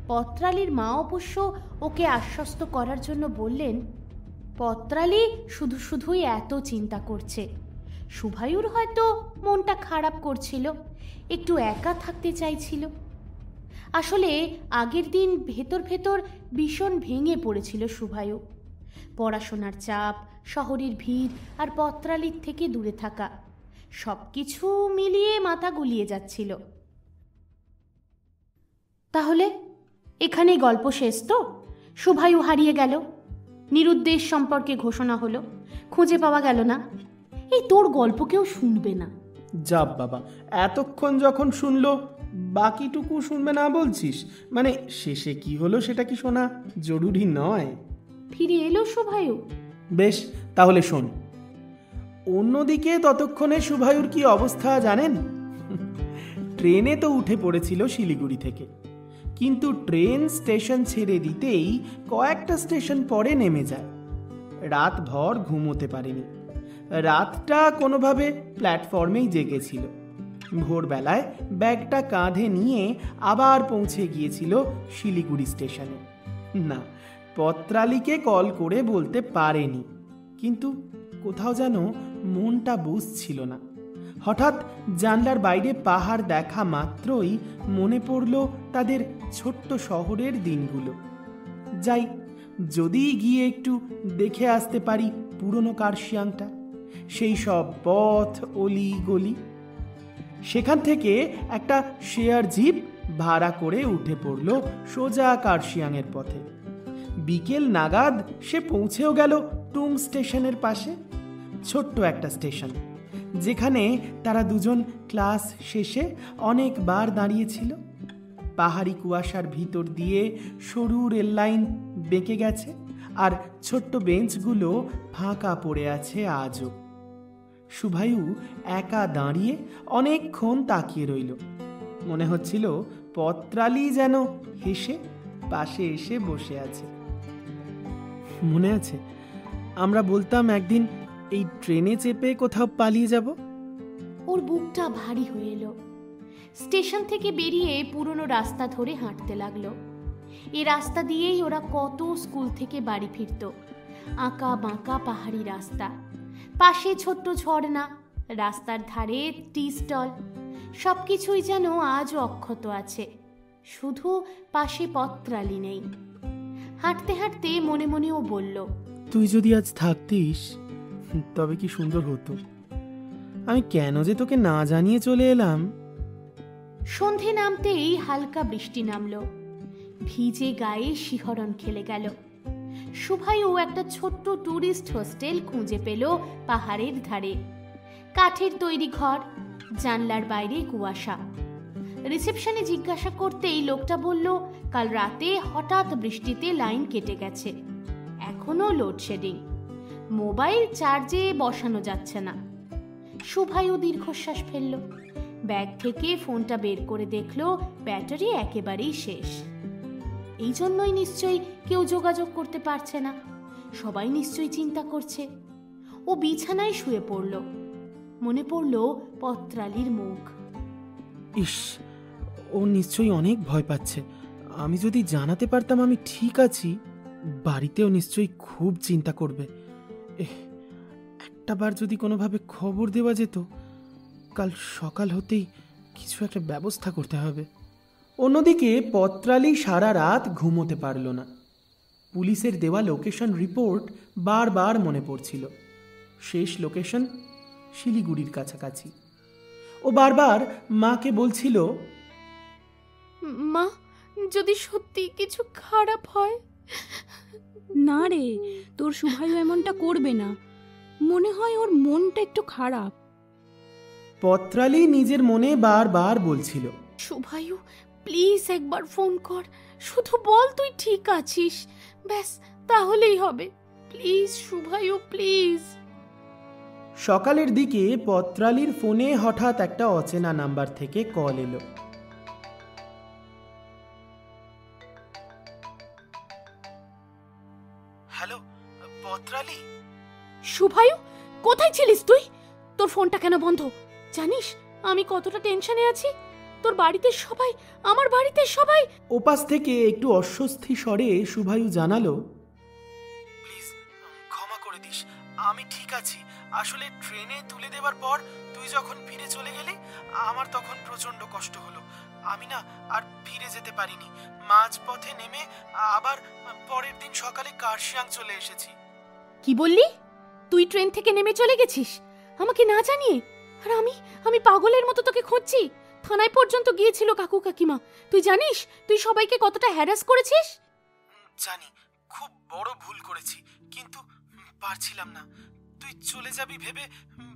পত্রালীর মা অবশ্য ওকে আশ্বস্ত করার জন্য বললেন, পত্রালী শুধু শুধুই এত চিন্তা করছে। শুভায়ুর হয়তো মনটা খারাপ করছিল, একটু একা থাকতে চাইছিল। আসলে আগের দিন ভেতর ভেতর ভীষণ ভেঙে পড়েছিল শুভায়ু। পড়াশোনার চাপ, শহরের ভিড় আর পত্রালীর থেকে দূরে থাকা, সব কিছু মিলিয়ে মাথা গুলিয়ে যাচ্ছিল। তাহলে এখানেই গল্প শেষ তো? শুভায়ু হারিয়ে গেল, নিরুদ্দেশ সম্পর্কে ঘোষণা হলো, খুঁজে পাওয়া গেল না। এই তোর গল্প কেউ শুনবে না। যাব বাবা, এতক্ষণ যখন শুনলো বাকিটুকু শুনবে না বলছিস? মানে শেষে কি হলো সেটা কি শোনা জরুরি নয়? ফিরে এলো শুভায়ু? বেশ, তাহলে শোন। অন্যদিকে ততক্ষণে শুভায়ুর কি অবস্থা জানেন? ট্রেনে তো উঠে পড়েছিল শিলিগুড়ি থেকে, কিন্তু ট্রেন স্টেশন ছেড়ে দিতেই কয়েকটা স্টেশন পরে নেমে যায়। রাতভর ঘুমোতে পারেনি। রাতটা কোনোভাবে প্ল্যাটফর্মেই জেগেছিল। ভোরবেলায় ব্যাগটা কাঁধে নিয়ে আবার পৌঁছে গিয়েছিল শিলিগুড়ি স্টেশনে। না, পত্রালীকে কল করে বলতে পারেনি, কিন্তু কোথাও যেন মনটা বসছিল না। হঠাৎ জানলার বাইরে পাহাড় দেখা মাত্রই মনে পড়ল তাদের ছোট্ট শহরের দিনগুলো। যাই, যদি গিয়ে একটু দেখে আসতে পারি পুরনো কার্শিয়াংটা, সেই সব পথ, অলি গলি। সেখান থেকে একটা শেয়ার জিপ ভাড়া করে উঠে পড়ল সোজা কার্শিয়াংয়ের পথে। বিকেল নাগাদ সে পৌঁছেও গেল টুং স্টেশনের পাশে, ছোট্ট একটা স্টেশন, যেখানে তারা দুজন ক্লাস শেষে অনেকবার দাঁড়িয়েছিল। পাহাড়ি কুয়াশার ভিতর দিয়ে সরু রেল লাইন বেঁকে গেছে, আর ছোট্ট বেঞ্চগুলো ফাঁকা পড়ে আছে আজও। শুভায়ু একা দাঁড়িয়ে অনেকক্ষণ তাকিয়ে রইল। মনে হচ্ছিল পত্রালী যেন হেসে পাশে এসে বসে আছে। মনে আছে আমরা বলতাম একদিন এই ট্রেনে চেপে কোথাও পালিয়ে যাব? ওর বুকটা ভারী হয়ে এলো। স্টেশন থেকে বেরিয়ে পুরনো রাস্তা ধরে হাঁটতে লাগলো। এই রাস্তা দিয়েই ওরা কত স্কুল থেকে বাড়ি ফিরত। আঁকা বাঁকা পাহাড়ি রাস্তা, পাশে ছোট্ট ঝর্ণা, রাস্তার ধারে টি স্টল, সবকিছুই যেন আজও অক্ষত আছে। শুধু পাশে পত্রালী নেই। হাঁটতে হাঁটতে মনে মনে ও বলল, তুই যদি আজ থাকতিস তবে কি সুন্দর হতো। আমি কেন যে তোকে না জানিয়ে চলে এলাম। সন্ধে নামতেই হালকা বৃষ্টি নামলো। ভিজে গায়ে শিহরণ খেলে গেল। শুভায়ু একটা ছোট্ট ট্যুরিস্ট হোস্টেল খুঁজে পেল পাহাড়ের ধারে। কাঠের তৈরি ঘর, জানলার বাইরে কুয়াশা। রিসেপশনে জিজ্ঞাসা করতেই লোকটা বলল কাল রাতে হঠাৎ বৃষ্টিতে লাইন কেটে গেছে, এখনো লোডশেডিং, মোবাইল চার্জে বসানো যাচ্ছে না। শুভায়ু দীর্ঘশ্বাস ফেলল। ব্যাগ থেকে ফোনটা বের করে দেখল ব্যাটারি একেবারেই শেষ। এই জন্যই নিশ্চয়ই কেউ যোগাযোগ করতে পারছে না। সবাই নিশ্চয়ই চিন্তা করছে। ও বিছানায় শুয়ে পড়ল। মনে পড়ল পত্রালীর মুখ। ইস, ও নিশ্চয়ই অনেক ভয় পাচ্ছে। আমি যদি জানাতে পারতাম আমি ঠিক আছি, বাড়িতেও নিশ্চয়ই খুব চিন্তা করবে। একটাবার যদি কোনোভাবে খবর দেওয়া যেত, কাল সকাল হতেই কিছু একটা ব্যবস্থা করতে হবে। অন্যদিকে পত্রালি সারা রাত ঘুমোতে পারল না। পুলিশের দেওয়া লোকেশন রিপোর্ট বারবার মনে পড়ছিল। শেষ লোকেশন শিলিগুড়ির কাছাকাছি। ও বারবার মাকে বলছিল, মা, যদি সত্যি কিছু খারাপ হয়। না রে, তোর শুভায়ু এমনটা করবে না। মনে হয় ওর মনটা একটু খারাপ। পত্রালি নিজের মনে বারবার বলছিল, শুভায়ু, প্লিজ একবার ফোন কর, শুধু বল তুই ঠিক আছিস, ব্যাস তাহলেই হবে। Please Shubhayu, please. সকালের দিকে পত্রালির ফোনে হঠাৎ একটা অচেনা নাম্বার থেকে কল এলো। হ্যালো পত্রালি। শুভায়ু, কোথায় ছিলিস তুই? তোর ফোনটা কেন বন্ধ? জানিস আমি কতটা টেনশনে আছি? তোর বাড়িতে সবাই, আমার বাড়িতে সবাই। ওপাশ থেকে একটু অস্বস্তি স্বরে শুভায়ু জানালো, প্লিজ ক্ষমা করে দিস, আমি ঠিক আছি। আসলে ট্রেনে তুলে দেওয়ার পর তুই যখন ফিরে চলে গেলি, আমার তখন প্রচন্ড কষ্ট হলো। আমি না আর ফিরে যেতে পারিনি। মাঝপথে নেমে আবার পরের দিন সকালে কার্শিয়াং চলে এসেছি। কি বললি? তুই ট্রেন থেকে নেমে চলে গেছিস আমাকে না জানিয়ে? আর আমি পাগলের মতো তোকে খুঁজছি। থানায় পর্যন্ত গিয়েছিল কাকু কাকিমা। তুই জানিস তুই সবাইকে কতটা হ্যারাস করেছিস? জানি, খুব বড় ভুল করেছি, কিন্তু পারছিলাম না। তুই চলে যাবি ভেবে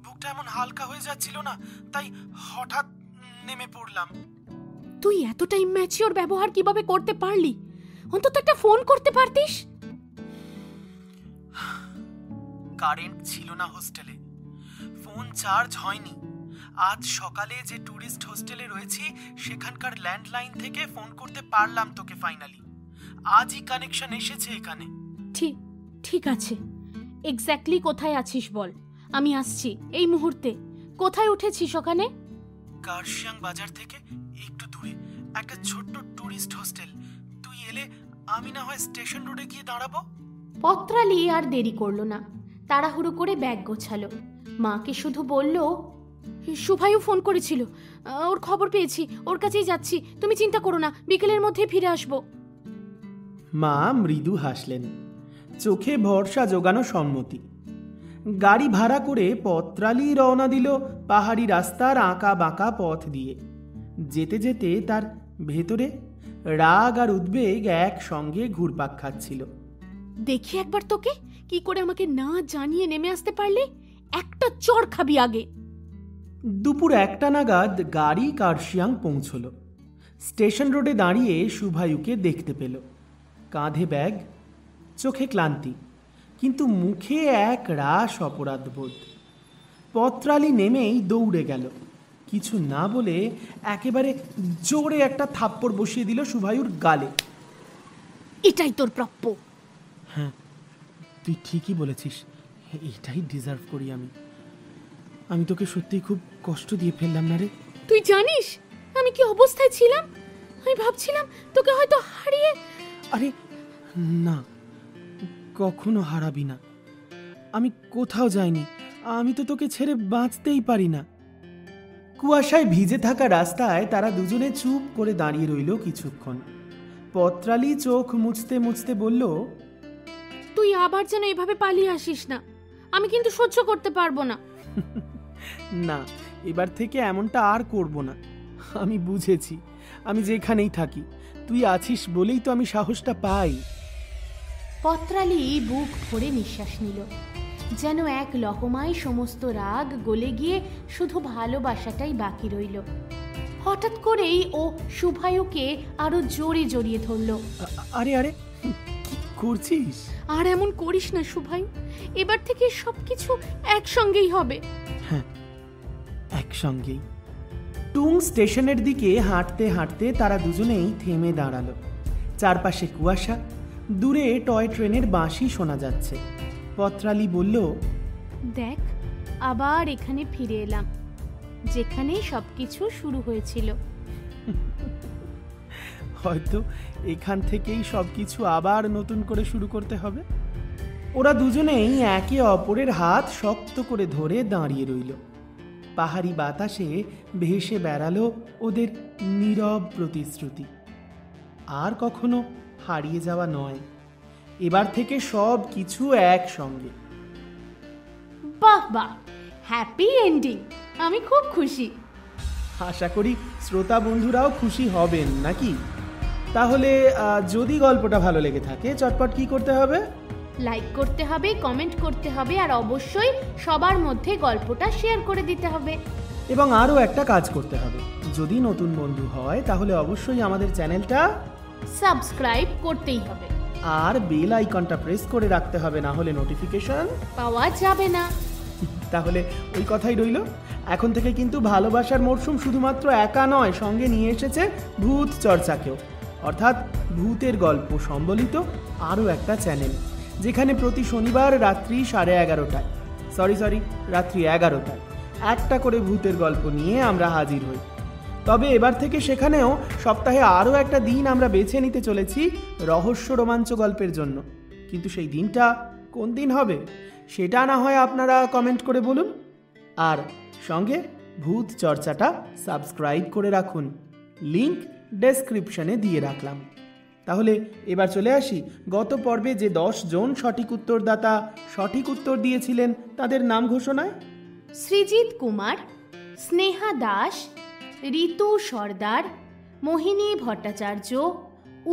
বুকটা এমন হালকা হয়ে যাচ্ছিল না, তাই হঠাৎ নেমে পড়লাম। তুই এতটা ইম্যাচিওর ব্যবহার কিভাবে করতে পারলি? অন্তত একটা ফোন করতে পারতিস। কারেন্ট ছিল না হোস্টেলে, ফোন চার্জ হয়নি। আজ সকালে যে টুরিস্ট হোস্টেলে রয়েছি সেখানকার ল্যান্ডলাইন থেকে ফোন করতে পারলাম তোকে ফাইনালি। আজই কানেকশন এসেছে এখানে। ঠিক আছে, এক্স্যাক্টলি কোথায় আছিস বল, আমি আসছি এই মুহূর্তে। কোথায় উঠেছিস ওখানে? কার্শিয়াং বাজার থেকে একটু দূরে একটা ছোট্ট টুরিস্ট হোস্টেল। তুই এলে আমি না হয় স্টেশন রোডে গিয়ে দাঁড়াবো। পত্রালি আর দেরি করলো না, তাড়াহুড়ো করে ব্যাগ গোছালো। মাকে শুধু বলল, শুভায়ু ফোন করেছিল, ওর খবর পেয়েছি, ওর কাছেই যাচ্ছি, তুমি চিন্তা করো না, বিকেলের মধ্যে ফিরে আসবো। মা মৃদু হাসলেন, চোখে ভরসা জোগানো সম্মতি। গাড়ি ভাড়া করে পত্রালি রওনা দিল পাহাড়ি রাস্তার আঁকা বাঁকা পথ দিয়ে। যেতে যেতে তার ভেতরে রাগ আর উদ্বেগ একসঙ্গে ঘুরপাক খাচ্ছিল। দেখি একবার তোকে, কি করে আমাকে না জানিয়ে নেমে আসতে পারলে? একটা চড় খাবি আগে। দুপুর 1টা নাগাদ গাড়ি কার্শিয়াং পৌঁছল। স্টেশন রোডে দাঁড়িয়ে শুভায়ুকে দেখতে পেল। কাঁধে ব্যাগ, চোখে ক্লান্তি, কিন্তু মুখে এক রাস অপরাধবোধ। পত্রালি নেমেই দৌড়ে গেল। কিছু না বলে একেবারে জোরে একটা থাপ্পড় বসিয়ে দিল শুভায়ুর গালে। এটাই তোর প্রাপ্য। হ্যাঁ, তুই ঠিকই বলেছিস, এটাই ডিজার্ভ করি আমি তোকে সত্যিই খুব কষ্ট দিয়ে ফেললাম না রে। তুই জানিস আমি কি অবস্থায় ছিলাম? আমি ভাবছিলাম তোকে হয়তো হারিয়ে। আরে না, কখনো হারাবি না। আমি কোথাও যাইনি, আমি তো তোকে ছেড়ে বাঁচতেই পারি না। কুয়াশায় ভিজে থাকা রাস্তায় তারা দুজনে চুপ করে দাঁড়িয়ে রইল কিছুক্ষণ। পত্রালি চোখ মুছতে মুছতে বলল, তুই আবার যেন এভাবে পালিয়ে আসিস না, আমি কিন্তু সহ্য করতে পারবো না। না, এবার থেকে এমনটা আর করব না। আমি বুঝেছি, আমি যেখানেই থাকি তুই আছিস বলেই তো আমি সাহসটা পাই। পত্রালি বুক ভরে নিঃশ্বাস নিল, যেন এক লহমায় সমস্ত রাগ গলে গিয়ে শুধু ভালোবাসাটাই বাকি রইল। হঠাৎ করেই ও শুভায়ুকে আরো জোরে জড়িয়ে ধরল। আরে আরে কি করছিস? আর এমন করিস না শুভায়ু, এবার থেকে সবকিছু একসঙ্গেই হবে। হ্যাঁ, একসঙ্গেই। টুং স্টেশনের দিকে হাঁটতে হাঁটতে তারা দুজনেই থেমে দাঁড়ালো। চারপাশে কুয়াশা, দূরে টয় ট্রেনের বাঁশি শোনা যাচ্ছে। পত্রালি বলল, দেখ, আবার এখানে ফিরে এলাম, যেখানে সবকিছু শুরু হয়েছিল। হয়তো এখান থেকেই সবকিছু আবার নতুন করে শুরু করতে হবে। ওরা দুজনেই একে অপরের হাত শক্ত করে ধরে দাঁড়িয়ে রইল। পাহাড়ি বাতাসে ভেসে বেড়ালো ওদের নীরব প্রতিশ্রুতি, আর কখনো হারিয়ে যাওয়া নয়, এবার থেকে সব কিছু একসঙ্গে। বাহ বাহ, হ্যাপি এন্ডিং, আমি খুব খুশি। আশা করি শ্রোতা বন্ধুরাও খুশি হবেন নাকি? তাহলে যদি গল্পটা ভালো লেগে থাকে চটপট কি করতে হবে? লাইক করতে হবে, কমেন্ট করতে হবে, আর অবশ্যই সবার মধ্যে গল্পটা শেয়ার করে দিতে হবে। এবং আরও একটা কাজ করতে হবে, যদি নতুন বন্ধু হয় তাহলে অবশ্যই আমাদের চ্যানেলটা সাবস্ক্রাইব করতেই হবে, আর বেল আইকনটা প্রেস করে রাখতে হবে, না হলে নোটিফিকেশন পাওয়া যাবে না। তাহলে ওই কথাই রইল, এখন থেকে কিন্তু ভালোবাসার মরশুম শুধুমাত্র একা নয়, সঙ্গে নিয়ে এসেছে ভূত চর্চাকেও, অর্থাৎ ভূতের গল্প সম্বলিত আরও একটা চ্যানেল, যেখানে প্রতি শনিবার রাত্রি 11:30টায় রাত্রি 11টায় একটা করে ভূতের গল্প নিয়ে আমরা হাজির হই। তবে এবার থেকে সেখানেও সপ্তাহে আরও একটা দিন আমরা বেছে নিতে চলেছি রহস্য রোমাঞ্চ গল্পের জন্য। কিন্তু সেই দিনটা কোন দিন হবে সেটা না হয় আপনারা কমেন্ট করে বলুন, আর সঙ্গে ভূত চর্চাটা সাবস্ক্রাইব করে রাখুন, লিংক ডেসক্রিপশনে দিয়ে রাখলাম। তাহলে এবার চলে আসি গত পর্বে যে 10 জন সঠিক উত্তরদাতা সঠিক উত্তর দিয়েছিলেন তাদের নাম ঘোষণায়। সৃজিত কুমার, স্নেহা দাস, ঋতু সর্দার, মোহিনী ভট্টাচার্য,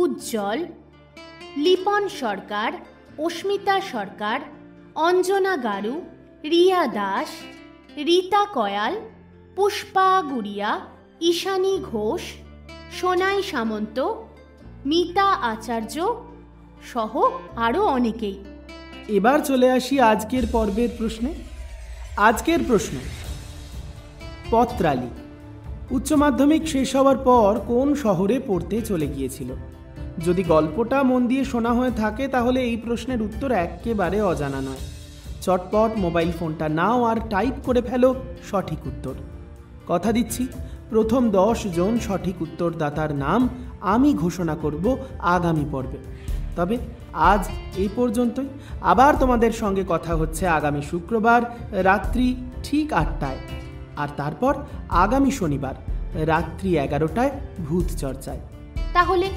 উজ্জ্বল, লিপন সরকার, অস্মিতা সরকার, অঞ্জনা গারু, রিয়া দাস, রীতা কয়াল, পুষ্পা গুড়িয়া, ঈশানী ঘোষ, সোনাই সামন্ত, মিতা আচার্য সহ আরও অনেকেই। এবার চলে আসি আজকের পর্বের প্রশ্নে। আজকের প্রশ্ন, পত্রালী উচ্চ মাধ্যমিক শেষ হওয়ার পর কোন শহরে পড়তে চলে গিয়েছিল? যদি গল্পটা মন দিয়ে শোনা হয়ে থাকে তাহলে এই প্রশ্নের উত্তর একেবারে অজানা নয়। চটপট মোবাইল ফোনটা নাও আর টাইপ করে ফেলো সঠিক উত্তর। কথা দিচ্ছি, প্রথম 10 জন সঠিক উত্তরদাতার নাম আমি ঘোষণা করব আগামী পর্বে। তবে আজ এই পর্যন্তই। আবার তোমাদের সঙ্গে কথা হচ্ছে আগামী শুক্রবার রাত্রি ঠিক 8টায়, আর তারপর আগামী শনিবার রাত্রি 11টায় ভূত চর্চায়। তাহলে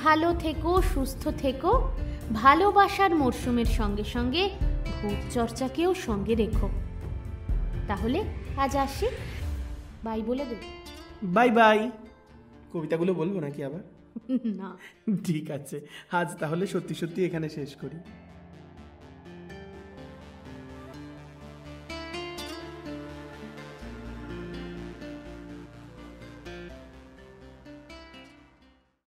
ভালো থেকো, সুস্থ থেকো, ভালোবাসার মরশুমের সঙ্গে সঙ্গে ভূত চর্চাকেও সঙ্গে রেখো। তাহলে আজ আসি, বাই বলে দেব। Bye bye. কবিতাগুলো বলবো নাকি আবার? না, ঠিক আছে, আজ তাহলে সত্যি সত্যি এখানে শেষ করি।